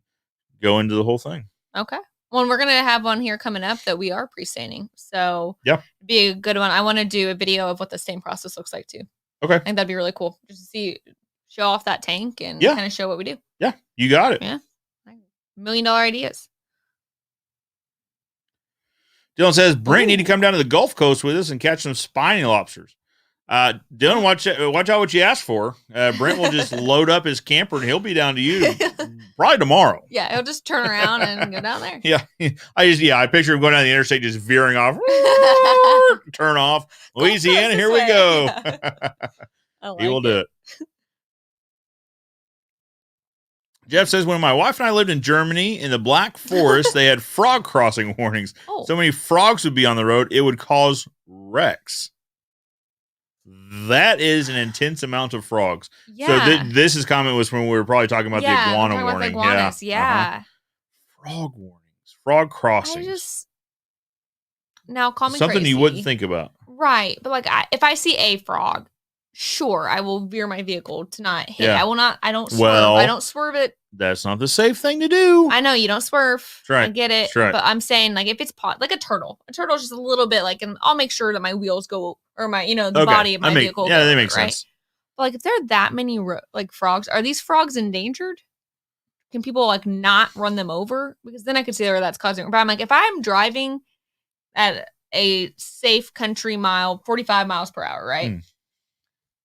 go into the whole thing. Okay. Well, we're going to have one here coming up that we are pre-staining. So be a good one. I want to do a video of what the stain process looks like too. Okay. I think that'd be really cool. Just to show off that tank and kind of show what we do. Yeah, you got it. Yeah. $1 million ideas. Dylan says, Brent need to come down to the Gulf Coast with us and catch some spiny lobsters. Dylan, watch out what you ask for. Brent will just load up his camper and he'll be down to you probably tomorrow. Yeah, he'll just turn around and go down there. Yeah. I picture him going down the interstate just veering off. Turn off. Louisiana, here we go. He will do it. Jeff says, when my wife and I lived in Germany in the Black Forest, they had frog crossing warnings. So many frogs would be on the road, it would cause wrecks. That is an intense amount of frogs. Yeah. So this comment was when we were probably talking about the iguana warning. Yeah. Frog warnings. Frog crossings. Now call me something crazy. You wouldn't think about. Right. But if I see a frog, sure, I will veer my vehicle to not hit. I will not. I don't swerve. I don't swerve it. That's not the safe thing to do. I know you don't swerve. That's right. I get it. That's right. But I'm saying if it's like a turtle. A turtle's just a little bit and I'll make sure that my wheels go or my the body of my vehicle. Yeah, that makes sense. But if there are that many frogs, are these frogs endangered? Can people not run them over? Because then I could see where that's causing. But I'm if I'm driving at a safe country mile, 45 miles per hour, right?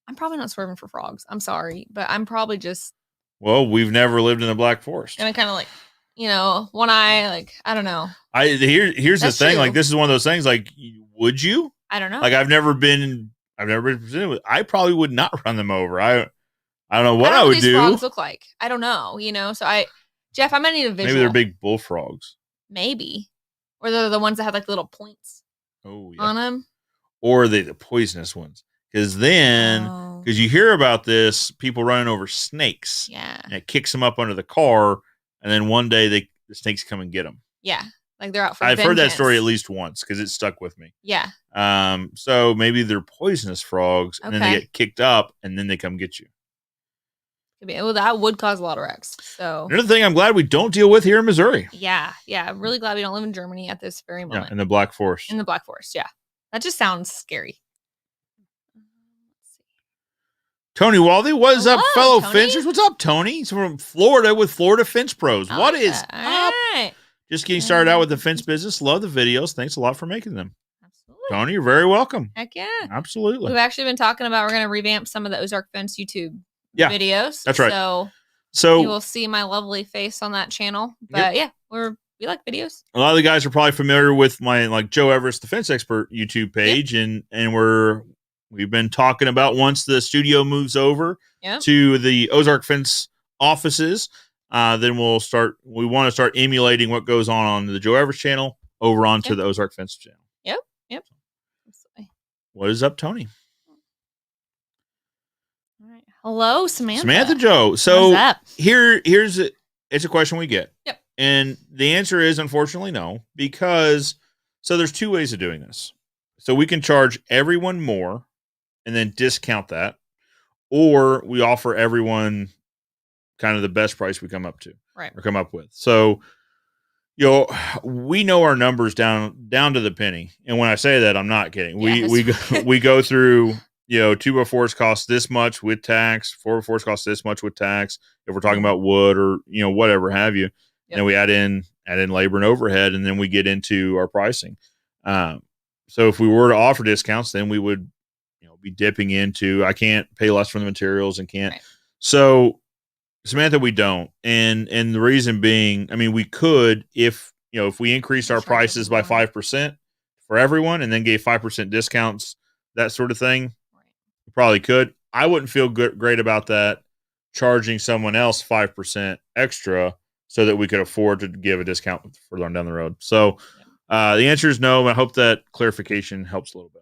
I'm probably not swerving for frogs. I'm sorry, but I'm probably just. Well, we've never lived in the Black Forest. And I kind of one eye, I don't know. Here's the thing. True. This is one of those things. Would you? I don't know. I've never been presented with. I probably would not run them over. I don't know what I would do. What frogs look like? I don't know. So Jeff, I might need a visual. Maybe they're big bullfrogs. Maybe, or they're the ones that have little points. On them. Or are they the poisonous ones? because you hear about this, people running over snakes. Yeah. And it kicks them up under the car, and then one day the snakes come and get them. Yeah. Like they're out for I've vengeance. heard that story at least once because it stuck with me. Yeah. So maybe they're poisonous frogs, and then they get kicked up, and then they come get you. Well, that would cause a lot of wrecks. So another thing I'm glad we don't deal with here in Missouri. Yeah. I'm really glad we don't live in Germany at this very moment. Yeah, in the Black Forest. In the Black Forest, yeah. That just sounds scary. Tony Waldy, what is up, fellow fencers? What's up, Tony? He's from Florida with Florida Fence Pros. What is up? Right. Just getting started out with the fence business. Love the videos. Thanks a lot for making them. Absolutely. Tony, you're very welcome. Heck yeah. Absolutely. We've actually been talking about we're going to revamp some of the Ozark Fence YouTube videos. That's right. So you will see my lovely face on that channel. But we like videos. A lot of the guys are probably familiar with my Joe Everest, the fence expert YouTube page, and we've been talking about once the studio moves over to the Ozark Fence offices, then we want to start emulating what goes on the Joe Everest channel over onto the Ozark Fence channel. Yep. What is up, Tony? All right. Hello, Samantha. Samantha Joe. So what's up? It's a question we get. Yep. And the answer is unfortunately no, because there's two ways of doing this. So we can charge everyone more and then discount that, or we offer everyone kind of the best price we come up to, or come up with. So, we know our numbers down to the penny, and when I say that, I'm not kidding. We go through, 2x4s cost this much with tax, 4x4s cost this much with tax. If we're talking about wood or whatever have you, and then we add in labor and overhead, and then we get into our pricing. So if we were to offer discounts, then we would be dipping into, I can't pay less for the materials and can't. Right. So Samantha, we don't. And the reason being, I mean, we could, if we increased our prices by 5% for everyone and then gave 5% discounts, that sort of thing, we probably could. I wouldn't feel great about that, charging someone else 5% extra so that we could afford to give a discount further on down the road. So the answer is no. I hope that clarification helps a little bit.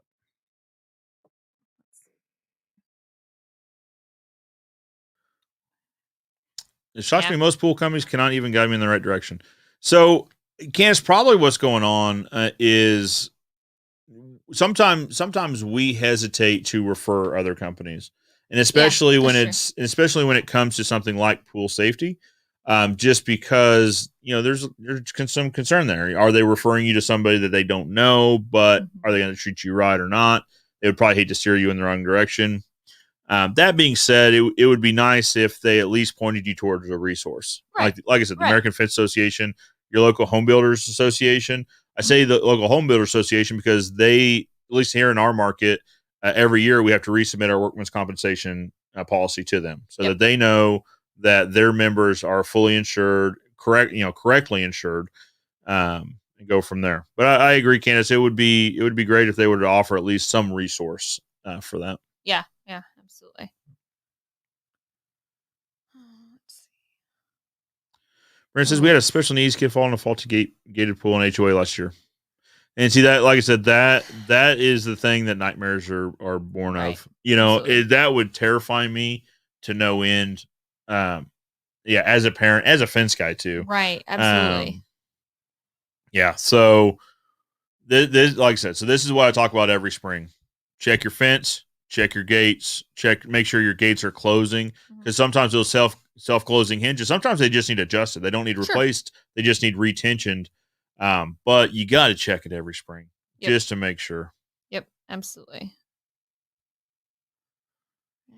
It shocks me most pool companies cannot even guide me in the right direction. So, Candace, probably what's going on is sometimes we hesitate to refer other companies, and especially when it comes to something like pool safety, just because there's some concern there. Are they referring you to somebody that they don't know, but are they going to treat you right or not? They would probably hate to steer you in the wrong direction. That being said, it would be nice if they at least pointed you towards a resource. Right. Like I said, the American Fence Association, your local home builders association. I say the local home builder association because they, at least here in our market, every year we have to resubmit our workman's compensation policy to them so that they know that their members are fully insured, correctly insured, and go from there. But I agree, Candace. It would be great if they were to offer at least some resource for that. Yeah. Absolutely. Brent says we had a special needs kid fall in a faulty gated pool in HOA last year. And see that, like I said, that is the thing that nightmares are born of. That would terrify me to no end. As a parent, as a fence guy too. Right. Absolutely. So this, like I said, so this is what I talk about every spring. Check your fence. Check your gates. Make sure your gates are closing, because sometimes those self-closing hinges, sometimes they just need adjusted. They don't need replaced. They just need retensioned. But you got to check it every spring just to make sure. Yep, absolutely.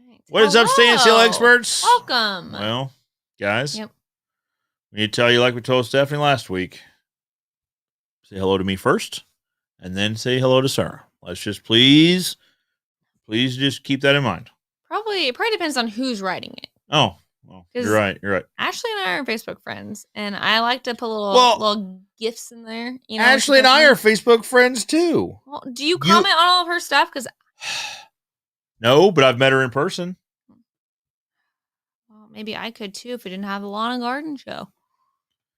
Right. What is up, Stand Still Experts? Welcome. Well, guys, we need to tell you, like we told Stephanie last week, say hello to me first, and then say hello to Sarah. Let's just please just keep that in mind. It probably depends on who's writing it. Oh, well, you're right. Ashley and I are Facebook friends, and I like to put little gifts in there. Ashley and I are Facebook friends too. Well, do you comment on all of her stuff? Because no, but I've met her in person. Well, maybe I could too if we didn't have the Lawn and Garden show.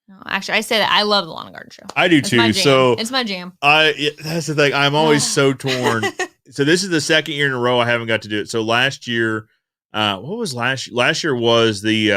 No, actually, I say that I love the Lawn and Garden show. I do too. So it's my jam. That's the thing. I'm always so torn. So this is the second year in a row I haven't got to do it. So last year, what was last year? Last year was the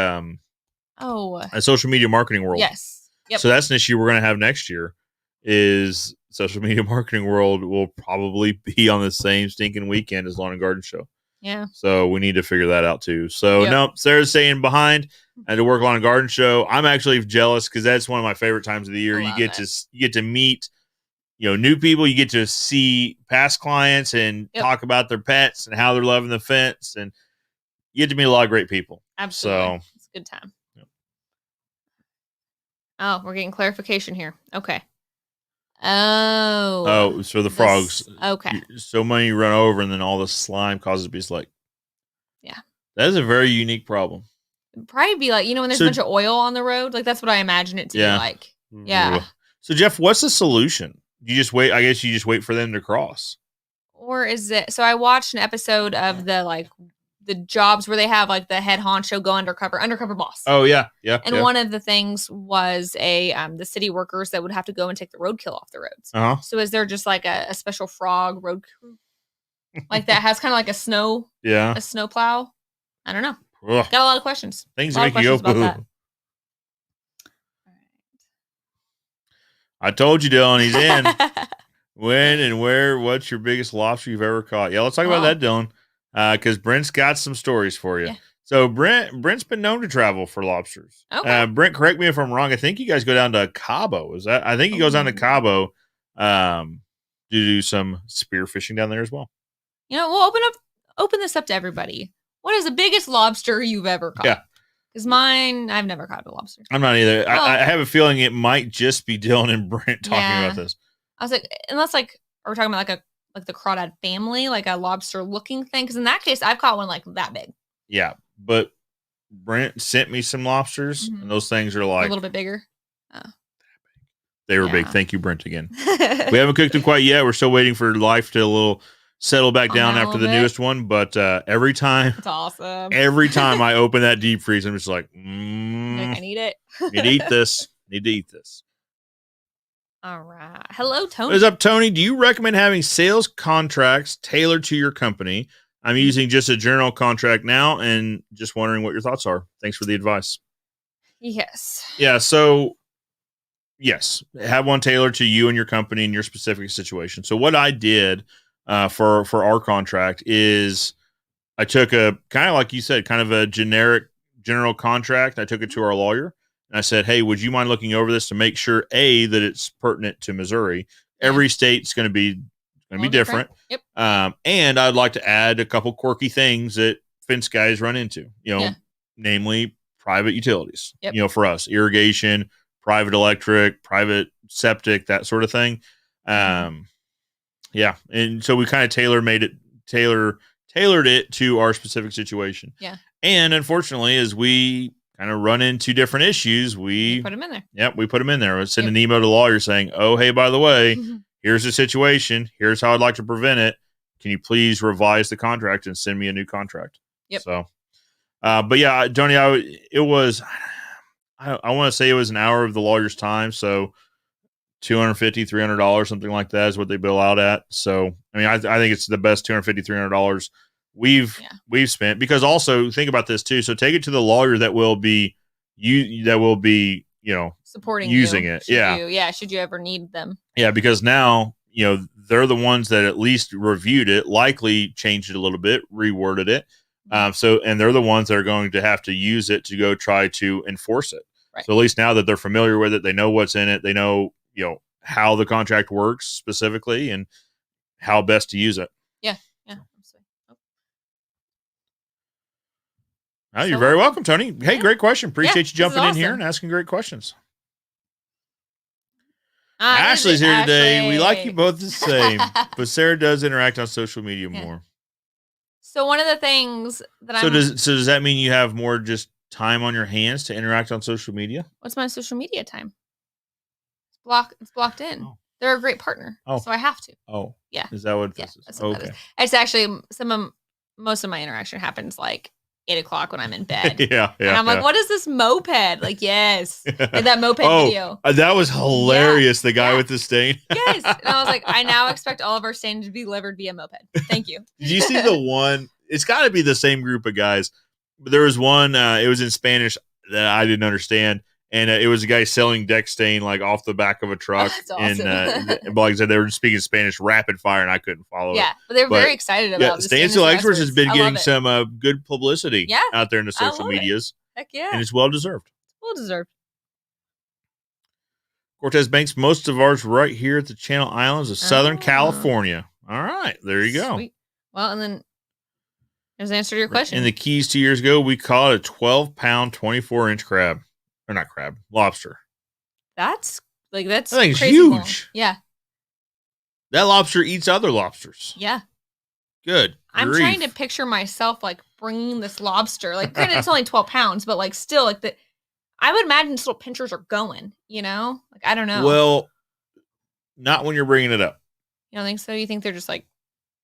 a social media marketing world. Yes. Yep. So that's an issue we're going to have next year. Is social media marketing world will probably be on the same stinking weekend as Lawn and Garden Show. Yeah. So we need to figure that out too. So no, Sarah's staying behind and to work Lawn and Garden Show. I'm actually jealous because that's one of my favorite times of the year. You get to meet, new people. You get to see past clients and talk about their pets and how they're loving the fence, and you get to meet a lot of great people. Absolutely, so it's a good time. Yep. Oh, we're getting clarification here. Okay. Oh, so the frogs. Okay. So many run over, and then all the slime causes to be like. Yeah. That is a very unique problem. It'd probably be like, when there's a bunch of oil on the road, like that's what I imagine it to be like. Yeah. So Jeff, what's the solution? You just wait. I guess you just wait for them to cross. Or is it? So I watched an episode of the jobs where they have like the head honcho go undercover boss. Oh yeah, yeah. And one of the things was the city workers that would have to go and take the roadkill off the roads. Uh-huh. So is there just like a special frog road crew like that has kind of like a snow plow? I don't know. Ugh. Got a lot of questions. Things make you go boo. I told you, Dylan, he's in. When and where? What's your biggest lobster you've ever caught? Yeah, let's talk about that, Dylan. Because Brent's got some stories for you. Yeah. So Brent's been known to travel for lobsters. Okay. Brent, correct me if I'm wrong. I think you guys go down to Cabo. I think he goes down to Cabo to do some spear fishing down there as well. We'll open this up to everybody. What is the biggest lobster you've ever caught? Yeah. Because mine, I've never caught a lobster. I'm not either. Well, I have a feeling it might just be Dylan and Brent talking about this. I was like, unless are we talking about like the crawdad family, like a lobster looking thing? Because in that case, I've caught one like that big. Yeah, but Brent sent me some lobsters, and those things are like a little bit bigger. Oh. They were big. Thank you, Brent, again. We haven't cooked them quite yet. We're still waiting for life to settle back down after the newest one. But every time, it's awesome. Every time I open that deep freeze, I'm just like, I need it. Need to eat this. Need to eat this. All right. Hello, Tony. What is up, Tony? Do you recommend having sales contracts tailored to your company? I'm using just a general contract now and just wondering what your thoughts are. Thanks for the advice. Yes. Yeah. So, yes, have one tailored to you and your company and your specific situation. So what I did for our contract is I took a kind of like you said, kind of a general contract. I took it to our lawyer. And I said, hey, would you mind looking over this to make sure, A, that it's pertinent to Missouri? Every state's going to be different. Yep. And I'd like to add a couple quirky things that fence guys run into, namely private utilities, for us, irrigation, private electric, private septic, that sort of thing. Yeah. And so we kind of tailored it to our specific situation. Yeah. And unfortunately, as we kind of run into different issues, we put them in there. Yep, we put them in there. We send an email to the lawyer saying, oh, hey, by the way, here's the situation. Here's how I'd like to prevent it. Can you please revise the contract and send me a new contract? Yep. So, but yeah, Tony, I want to say it was an hour of the lawyer's time. So $250, $300, something like that is what they bill out at. So, I mean, I think it's the best $250, $300 we've spent, because also think about this too. So take it to the lawyer that will be supporting using you. It. Should you ever need them. Yeah. Because now, they're the ones that at least reviewed it, likely changed it a little bit, reworded it. And they're the ones that are going to have to use it to go try to enforce it. Right. So at least now that they're familiar with it, they know what's in it. They know, how the contract works specifically and how best to use it. Yeah. Oh, you're very welcome, Tony. Hey, great question. Appreciate you jumping in here and asking great questions. Ashley's here today. We like you both the same, but Sarah does interact on social media more. So one of the things that does that mean you have more just time on your hands to interact on social media? What's my social media time? It's blocked in. Oh. They're a great partner. Oh. So I have to. Oh. Yeah. Is that what this is? Okay. It's actually most of my interaction happens like 8 o'clock when I'm in bed. Yeah. And I'm like, what is this moped? Like, yes. Like that moped video. That was hilarious. The guy with the stain. Yes. And I was like, I now expect all of our stain to be delivered via moped. Thank you. Did you see the one? It's got to be the same group of guys. But there was one, it was in Spanish that I didn't understand. And it was a guy selling deck stain like off the back of a truck. Oh, that's awesome. And like I said, they were speaking Spanish rapid fire, and I couldn't follow it. Yeah, but they were very excited about it. Stain Steel Experts has been getting some good publicity out there in the social medias. Heck yeah. And it's well deserved. Well deserved. Cortez Banks, most of ours right here at the Channel Islands of Southern California. All right, there you go. Sweet. Well, and then there's the answer to your question. In the Keys 2 years ago, we caught a 12-pound, 24-inch crab. Or not crab, lobster. That's huge. Long. Yeah. That lobster eats other lobsters. Yeah. Good. I'm trying to picture myself like bringing this lobster. Like, granted, it's only 12 pounds, but like still, like I would imagine these little pinchers are going. You know, like I don't know. Well, not when you're bringing it up. You don't think so? You think they're just like,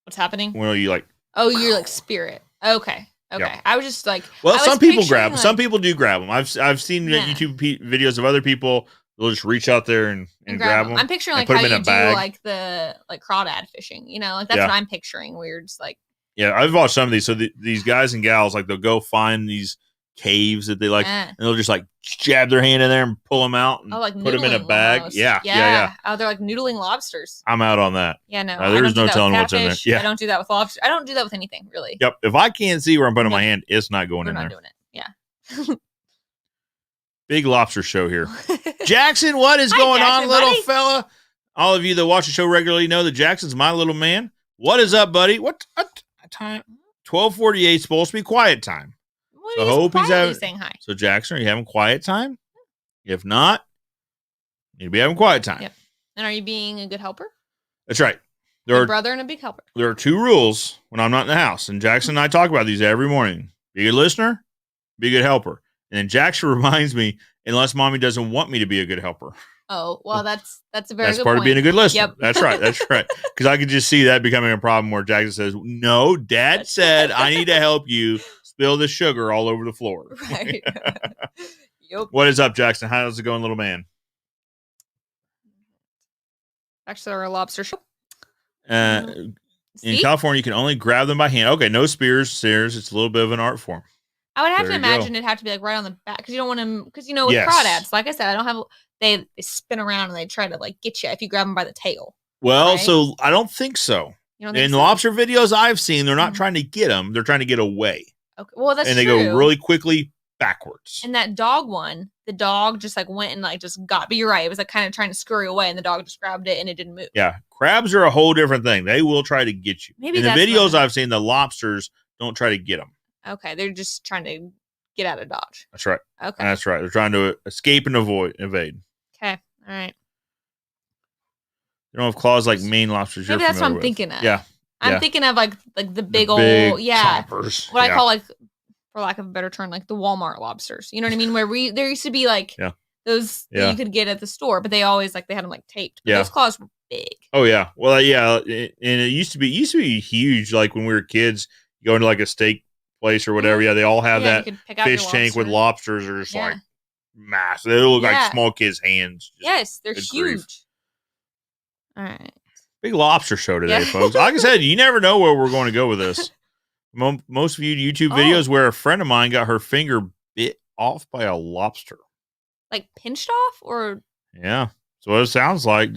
what's happening? Well, you like. Oh, you're like spirit. Okay. Yeah. I was just like, well, some people grab them. Some people do grab them. I've seen YouTube videos of other people. They'll just reach out there and grab them. I'm picturing like how you do like the crawdad fishing. You know, like that's what I'm picturing. Where you're just like. Yeah, I've watched some of these. So these guys and gals, like they'll go find these caves that they like, and they'll just like jab their hand in there and pull them out and like put them in a bag. Almost. Yeah. Oh, they're like noodling lobsters. I'm out on that. Yeah, no. There's no telling what's in there. Yeah. I don't do that with lobster. I don't do that with anything, really. Yep. If I can't see where I'm putting my hand, it's not going in there. We're not doing it. Yeah. Big lobster show here. Jackson, what is going on, little fella? All of you that watch the show regularly know that Jackson's my little man. What is up, buddy? What time? 12:48 supposed to be quiet time. So I hope he's saying hi. So Jackson, are you having quiet time? If not, you'd be having quiet time. Yep. And are you being a good helper? That's right. A brother and a big helper. There are 2 rules when I'm not in the house, and Jackson and I talk about these every morning. Be a good listener, be a good helper. And then Jackson reminds me, unless mommy doesn't want me to be a good helper. Oh, well, that's a very good That's part point. of being a good listener. Yep. That's right. Because I could just see that becoming a problem where Jackson says, no, Dad said I need to help you spill the sugar all over the floor. Right. Yep. What is up, Jackson? How's it going, little man? Actually, our lobster show. In California, you can only grab them by hand. Okay, no spears. It's a little bit of an art form. I would have to imagine it'd have to be like right on the back because you don't want them. Because with crawdads, like I said, I don't have. They spin around and they try to like get you if you grab them by the tail. Well, right? So I don't think so. In lobster videos I've seen, they're not trying to get them; they're trying to get away. Okay, well that's and they true. go really quickly backwards. And that dog one, the dog just like went and like just got. But you're right; it was like kind of trying to scurry away, and the dog just grabbed it and it didn't move. Yeah, crabs are a whole different thing. They will try to get you. Maybe in the videos I've seen, the lobsters don't try to get them. Okay, they're just trying to get out of Dodge. That's right. Okay, that's right. They're trying to escape and evade. Okay, all right. They don't have claws like Maine lobsters. Maybe that's what I'm thinking of. Yeah. I'm thinking of like the big old chompers. What I call like, for lack of a better term, like the Walmart lobsters. You know what I mean? Where there used to be like those that you could get at the store, but they always like they had them like taped. But those claws were big. Oh yeah, well and it used to be huge. Like when we were kids, you go into like a steak place or whatever. Yeah, they all have that fish tank with lobsters, or just like massive. They look like small kids' hands. Yes, they're huge. All right. Big lobster show today, folks. Like I said, you never know where we're going to go with this. Most of you YouTube videos where a friend of mine got her finger bit off by a lobster. Like pinched off or? Yeah. So what it sounds like.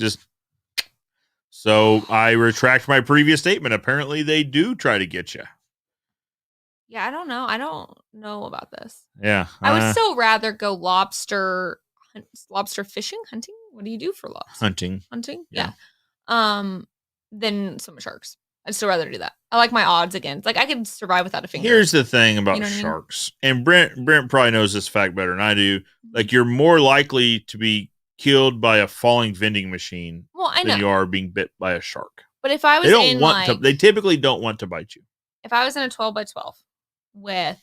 So I retract my previous statement. Apparently they do try to get you. Yeah, I don't know. I don't know about this. Yeah. I would still rather go lobster fishing, hunting. What do you do for lobster? Hunting? Yeah. Than some sharks. I'd still rather do that. I like my odds against. Like I could survive without a finger. Here's the thing about sharks, and Brent probably knows this fact better than I do. Like you're more likely to be killed by a falling vending machine than you are being bit by a shark. But if I was they typically don't want to bite you. If I was in a 12x12 with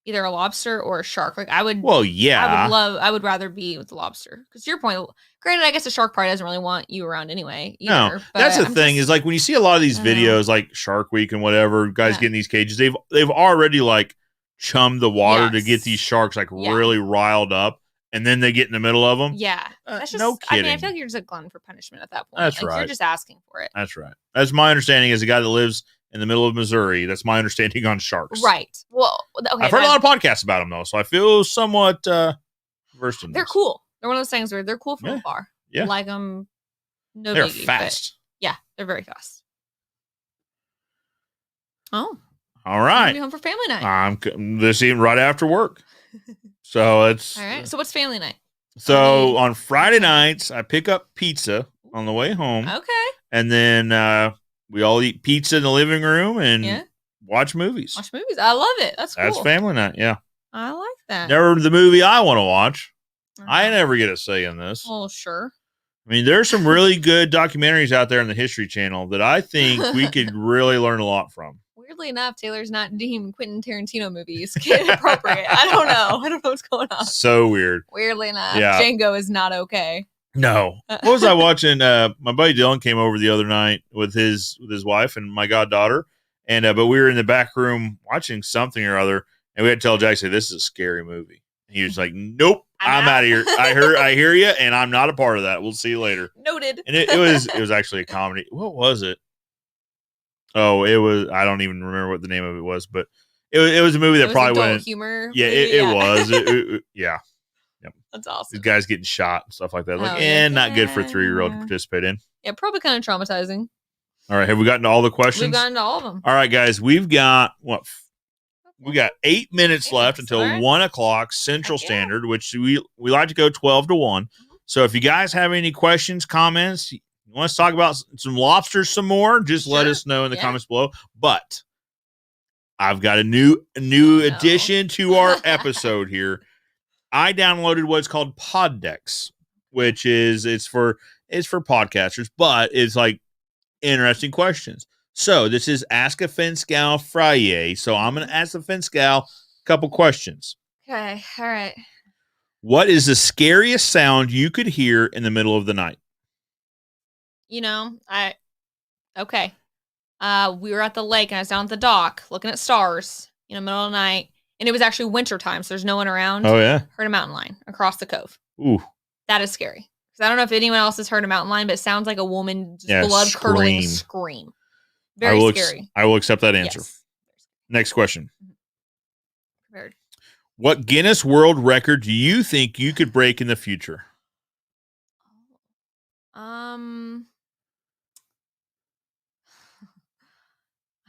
either a lobster or a shark, like I would. Well, yeah. I would rather be with the lobster. Because to your point, granted, I guess a shark probably doesn't really want you around anyway. Either, no, that's the thing is like when you see a lot of these videos, like Shark Week and whatever, guys get in these cages, they've already like chum the water to get these sharks like really riled up, and then they get in the middle of them. Yeah, that's just no kidding. I mean, I feel like you're just a glutton for punishment at that point. That's right. You're just asking for it. That's right. That's my understanding as a guy that lives in the middle of Missouri. That's my understanding on sharks. Right. Well, okay. I've heard a lot of podcasts about them though, so I feel somewhat versed in. They're cool. They're one of those things where they're cool from afar. Yeah. Like them. No, they're biggie, fast. Yeah, they're very fast. Oh. All right. I'm home for family night. I'm this evening right after work. So it's all right. So what's family night? So on Friday nights, I pick up pizza on the way home. Okay. And then we all eat pizza in the living room and watch movies. Watch movies. I love it. That's cool. That's family night. Yeah. I like that. Never the movie I want to watch. I never get a say in this. Well, sure. I mean, there's some really good documentaries out there on the History Channel that I think we could really learn a lot from. Weirdly enough, Taylor's not deemed Quentin Tarantino movies kid appropriate. I don't know. I don't know what's going on. So weird. Weirdly enough, Django is not okay. No. What was I watching? My buddy Dylan came over the other night with his wife and my goddaughter, and but we were in the back room watching something or other, and we had to tell Jackson, "This is a scary movie." And he was like, "Nope, I'm out of here. I hear you, and I'm not a part of that. We'll see you later." Noted. And it was actually a comedy. What was it? Oh, it was. I don't even remember what the name of it was, but it was a movie that probably went humor. Yeah, it was. Yeah. Yep. That's awesome. These guys getting shot and stuff like that. Like, not good for a 3-year-old to participate in. Yeah, probably kind of traumatizing. All right, have we gotten to all the questions? We've gotten to all of them. All right, guys, we've got we got 8 minutes left until 1 o'clock Central Standard, which we like to go 12 to 1. So if you guys have any questions, comments, you want us to talk about some lobsters some more, just let us know in the comments below. But I've got a new addition to our episode here. I downloaded what's called Poddex, which it's for podcasters, but it's like interesting questions. So this is Ask a Fin-Scow Fri-Yay. So I'm going to ask the Fin-Scow a couple questions. Okay. All right. What is the scariest sound you could hear in the middle of the night? We were at the lake and I was down at the dock looking at stars in the middle of the night. And it was actually winter time, so there's no one around. Oh, yeah. Heard a mountain lion across the cove. Ooh. That is scary. Because I don't know if anyone else has heard a mountain lion, but it sounds like a woman blood-curdling scream. Very scary. I will accept that answer. Yes. Next question. Prepared. What Guinness World Record do you think you could break in the future?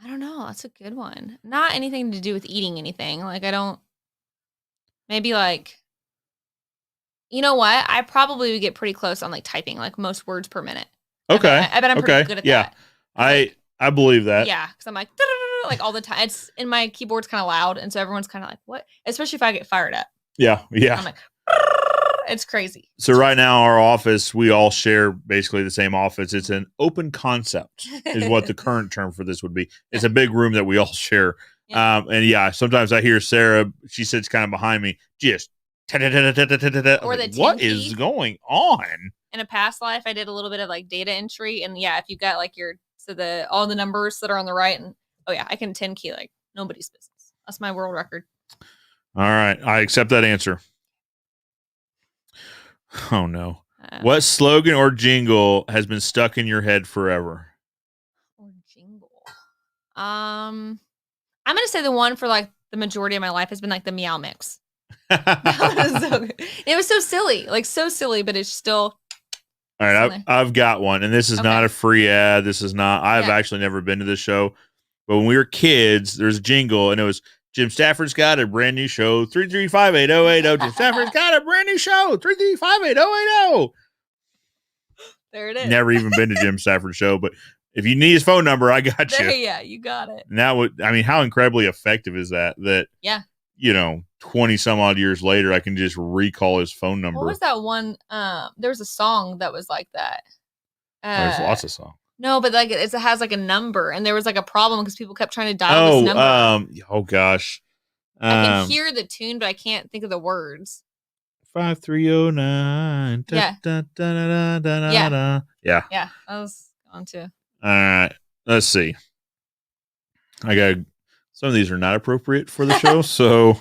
I don't know. That's a good one. Not anything to do with eating anything. Like, I don't. Maybe like. You know what? I probably would get pretty close on like typing, like most words per minute. Okay. I bet I'm pretty good at that. I believe that. Yeah, because I'm like all the time. It's in my keyboard's kind of loud, and so everyone's kind of like, "What?" Especially if I get fired up. Yeah. I'm like, it's crazy. So right now, our office, we all share basically the same office. It's an open concept, is what the current term for this would be. It's a big room that we all share. And sometimes I hear Sarah. She sits kind of behind me, just. Or the what is going on? In a past life, I did a little bit of like data entry, and if you got like all the numbers that are on the right, and I can 10 key like nobody's business. That's my world record. All right, I accept that answer. Oh no, what slogan or jingle has been stuck in your head forever? Or jingle, I'm gonna say the one for like the majority of my life has been like the Meow Mix. That was so good. It was so silly, but it's still. All right, I've got one, and this is not a free ad. This is not. I've actually never been to this show, but when we were kids, there's a jingle, and it was Jim Stafford's got a brand new show. 3358080. Jim Stafford's got a brand new show. 3358080. There it is. Never even been to Jim Stafford's show, but if you need his phone number, I got you. Yeah, you got it. Now, how incredibly effective is that? That 20 some odd years later, I can just recall his phone number. What was that one? There was a song that was like that. There's lots of songs. No, but like it has like a number, and there was like a problem because people kept trying to dial this number. Oh gosh. I can hear the tune, but I can't think of the words. 5309. Yeah. Yeah. I was on to. All right. Let's see. I got Some of these are not appropriate for the show, so.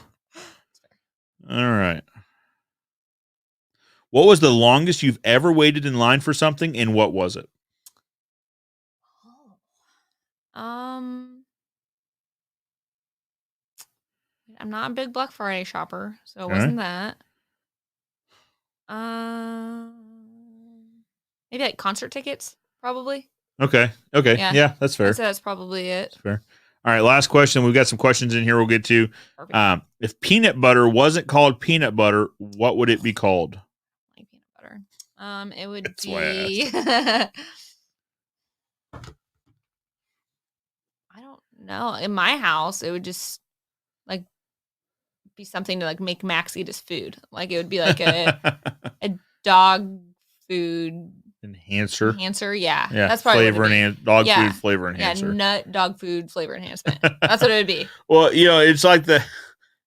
All right. What was the longest you've ever waited in line for something, and what was it? I'm not a big Black Friday shopper, so it wasn't that. Maybe like concert tickets, probably. Okay. Yeah, that's fair. That's probably it. That's fair. All right, last question. We've got some questions in here we'll get to. If peanut butter wasn't called peanut butter, what would it be called? Like peanut butter. It would be. I don't know. In my house, it would just like be something to like make Max eat his food. Like it would be like a dog food enhancer. Yeah. That's probably dog food flavor enhancer. Yeah, nut dog food flavor enhancement. That's what it would be. Well, it's like that.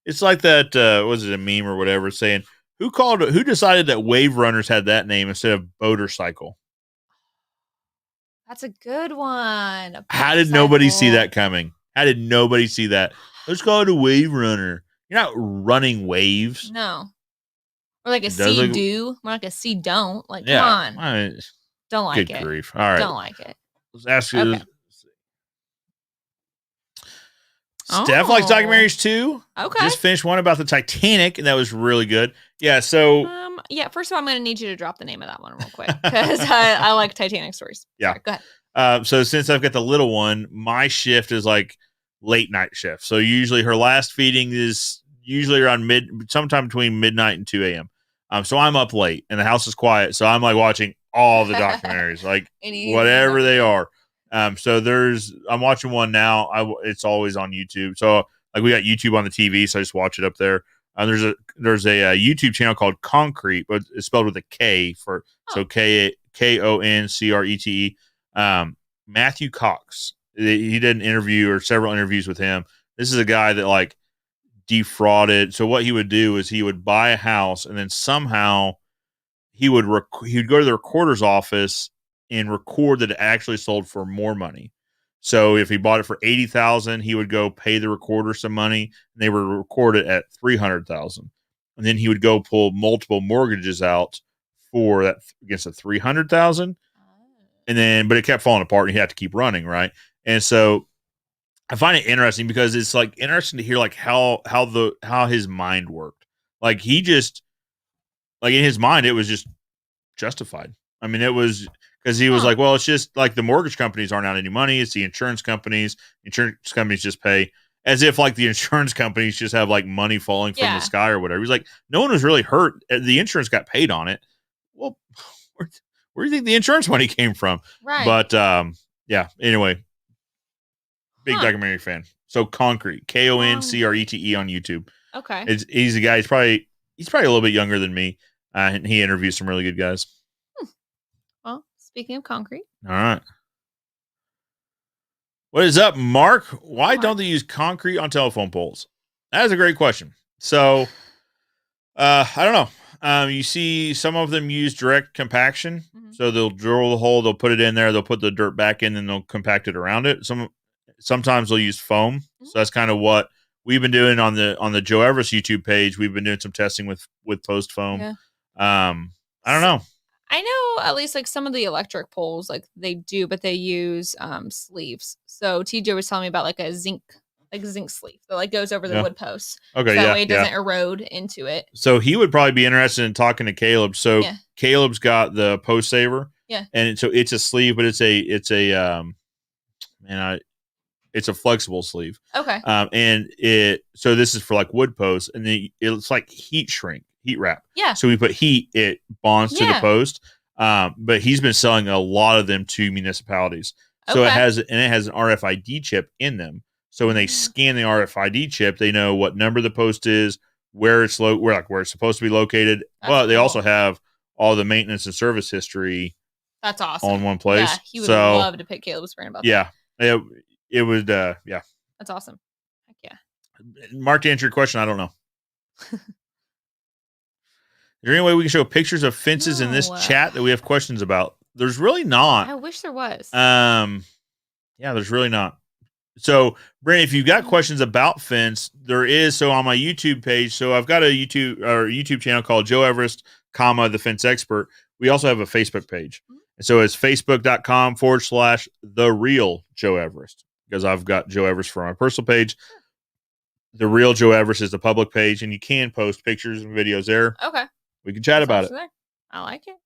Was it a meme or whatever saying who decided that Wave Runners had that name instead of Boatercycle? That's a good one. How did nobody see that coming? How did nobody see that? Let's call it a Wave Runner. You're not running waves. No. Or like a see-do. More like a see-don't. Like, come on. Don't like it. Good grief. All right. Don't like it. Let's ask you. Okay. Steph likes documentaries too. Okay. Just finished one about the Titanic, and that was really good. Yeah, so. First of all, I'm going to need you to drop the name of that one real quick, because I like Titanic stories. Yeah. Sorry, go ahead. So since I've got the little one, my shift is like late night shift. So usually her last feeding is usually around sometime between midnight and 2 a.m. So I'm up late and the house is quiet. So I'm like watching all the documentaries, like whatever they are. So I'm watching one now. It's always on YouTube. So like we got YouTube on the TV, so I just watch it up there. There's a YouTube channel called Concrete, but it's spelled with a K so KONCRETE. Matthew Cox. He did an interview or several interviews with him. This is a guy that like defrauded. So what he would do is he would buy a house and then somehow he would go to the recorder's office and record that it actually sold for more money. So if he bought it for $80,000, he would go pay the recorder some money, and they would record it at $300,000, and then he would go pull multiple mortgages out for that against the $300,000, and then but it kept falling apart, and he had to keep running, right? And so I find it interesting because it's like interesting to hear like how his mind worked. Like he just like in his mind it was just justified. I mean, it was. Because he was like, well, it's just like the mortgage companies aren't out any money. It's the insurance companies. Insurance companies just pay as if like the insurance companies just have like money falling from the sky or whatever. He's like, no one was really hurt. The insurance got paid on it. Well, where do you think the insurance money came from? Right. But anyway, big documentary fan. So Concrete, KONCRETE on YouTube. Okay. He's a guy. He's probably a little bit younger than me. And he interviews some really good guys. Well, speaking of concrete. All right. What is up, Mark? Why don't they use concrete on telephone poles? That is a great question. So, I don't know. You see some of them use direct compaction. Mm-hmm. So they'll drill the hole, they'll put it in there, they'll put the dirt back in, and they'll compact it around it. Sometimes they'll use foam. Mm-hmm. So that's kind of what we've been doing on the Joe Everest YouTube page. We've been doing some testing with post foam. Yeah. I don't know. I know at least like some of the electric poles, like they do, but they use sleeves. So TJ was telling me about like a zinc sleeve that like goes over the wood posts. Okay, so that way it doesn't erode into it. So he would probably be interested in talking to Caleb. So Caleb's got the post saver. Yeah. And so it's a sleeve, but it's a flexible sleeve. Okay. So this is for like wood posts, and it's like heat wrap. Yeah. So we put heat, it bonds to the post. But he's been selling a lot of them to municipalities. So it has an RFID chip in them. So when they scan the RFID chip, they know what number the post is, where it's where it's supposed to be located. But they also have all the maintenance and service history. That's awesome. On one place. Yeah, he would love to pick Caleb's brain about that. Yeah. It would That's awesome. Heck yeah. Mark, to answer your question, I don't know. Is there any way we can show pictures of fences in this chat that we have questions about? There's really not. I wish there was. Yeah, there's really not. So, Brandon, if you've got questions about fence, there is on my YouTube page. So I've got a YouTube channel called Joe Everest, the Fence Expert. We also have a Facebook page. And so it's facebook.com/the real Joe Everest, because I've got Joe Everest for my personal page. The real Joe Everest is the public page, and you can post pictures and videos there. Okay. We can chat about it. There. I like it.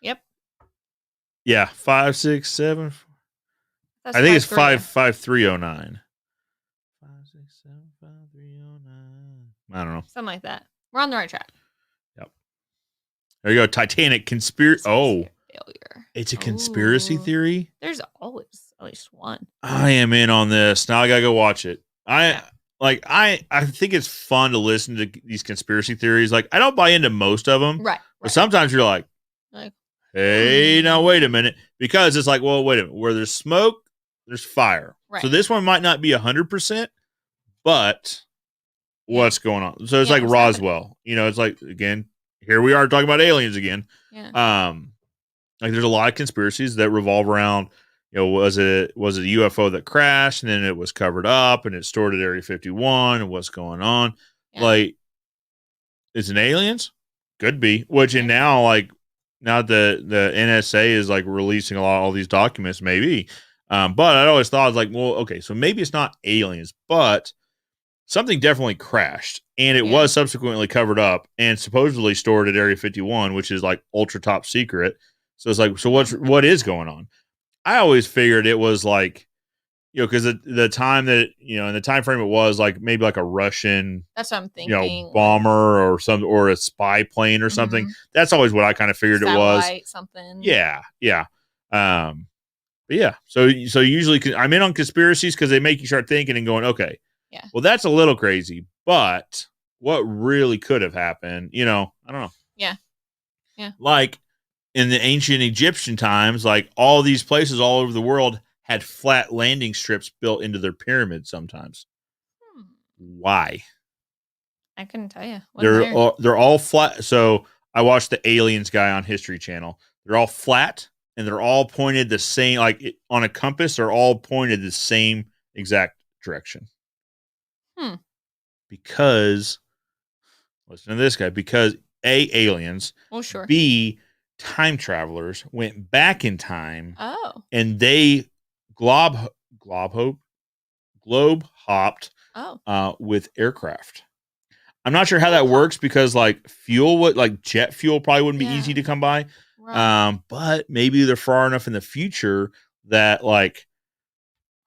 Yep. Yeah, 567. I think it's 55309. 5675309. I don't know. Something like that. We're on the right track. Yep. There you go. Titanic conspiracy. Oh, failure. It's a conspiracy theory. There's always at least one. I am in on this. Now I gotta go watch it. I think it's fun to listen to these conspiracy theories. Like, I don't buy into most of them, right? But sometimes you're like, hey, now wait a minute, because it's like, well, wait a minute. Where there's smoke, there's fire. Right. So this one might not be 100%, but what's going on? So it's like Roswell. It's like, again, here we are talking about aliens again. Yeah. Like, there's a lot of conspiracies that revolve around, was it a UFO that crashed and then it was covered up and it's stored at Area 51 and what's going on? Yeah. Like, is it aliens? Could be. Which, and now the NSA is like releasing all these documents, maybe. But I always thought, I was like, well, okay, so maybe it's not aliens, but something definitely crashed, and it was subsequently covered up and supposedly stored at Area 51, which is like ultra top secret. So it's like, so what is going on? I always figured it was like, because the time that, in the time frame it was like maybe like a Russian, that's what I'm thinking, bomber or a spy plane or something. That's always what I kind of figured satellite, it was. Something. Yeah. But yeah. So usually I'm in on conspiracies because they make you start thinking and going, okay, well, that's a little crazy, but what really could have happened? I don't know. Yeah. Like, in the ancient Egyptian times, like, all these places all over the world had flat landing strips built into their pyramids sometimes. Why? I couldn't tell you. They're all flat. So I watched the Aliens guy on History Channel. They're all flat and they're all pointed the same, like on a compass, they're all pointed the same exact direction. Because, listen to this guy, because A, aliens. Well, sure. B, time travelers went back in time. Oh. And they globe hopped with aircraft. I'm not sure how that works because like jet fuel probably wouldn't be easy to come by. Right. But maybe they're far enough in the future that, like,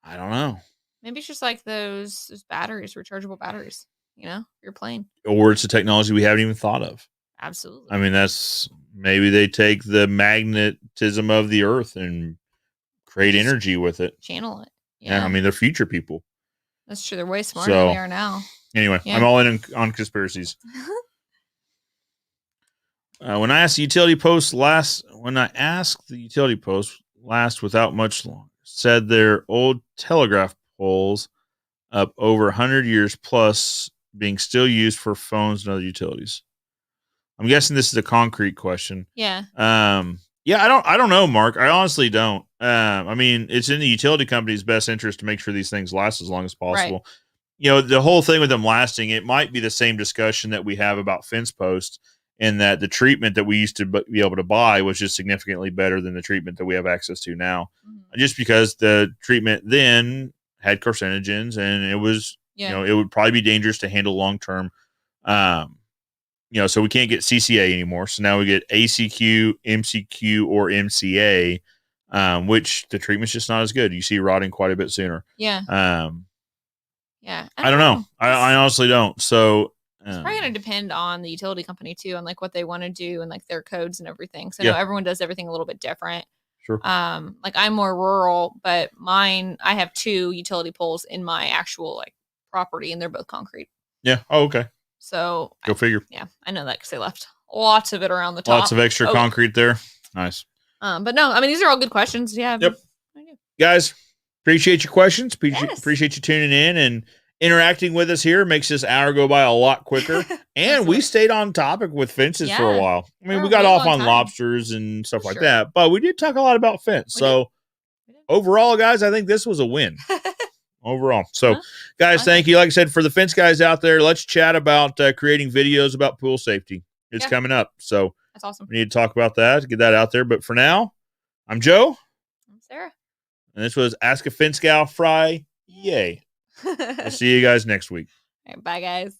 I don't know. Maybe it's just like those batteries, rechargeable batteries, your plane. Or it's a technology we haven't even thought of. Absolutely. I mean, maybe they take the magnetism of the earth and create energy with it. Channel it. Yeah. I mean, they're future people. That's true. They're way smarter than they are now. Anyway, I'm all in on conspiracies. When I asked the utility post last, without much longer, said their old telegraph poles up over 100 years plus being still used for phones and other utilities. I'm guessing this is a concrete question. Yeah. I don't know, Mark. I honestly don't. I mean, it's in the utility company's best interest to make sure these things last as long as possible. Right. The whole thing with them lasting, it might be the same discussion that we have about fence posts, in that the treatment that we used to be able to buy was just significantly better than the treatment that we have access to now. Just because the treatment then had carcinogens and it was, it would probably be dangerous to handle long term. So we can't get CCA anymore. So now we get ACQ, MCQ, or MCA, which the treatment's just not as good. You see rotting quite a bit sooner. Yeah. I don't know. I honestly don't. So it's probably going to depend on the utility company too, and like what they want to do and like their codes and everything. So I know everyone does everything a little bit different. Sure. Like I'm more rural, but I have 2 utility poles in my actual like property, and they're both concrete. Yeah. Oh, okay. So go figure. Yeah, I know that because they left lots of it around the top. Lots of extra concrete there. Nice. But no, I mean, these are all good questions. Yeah. Yep. Guys, appreciate your questions. Appreciate you tuning in and interacting with us here. Makes this hour go by a lot quicker. And we stayed on topic with fences for a while. I mean, we got off on lobsters and stuff like that, but we did talk a lot about fence. overall, guys, I think this was a win. Overall. So, guys, thank you. Like I said, for the fence guys out there, let's chat about creating videos about pool safety. It's coming up. So that's awesome. We need to talk about that, get that out there. But for now, I'm Joe. I'm Sarah. And this was Ask a Fence Gal Fri-Yay. We'll see you guys next week. All right, bye, guys.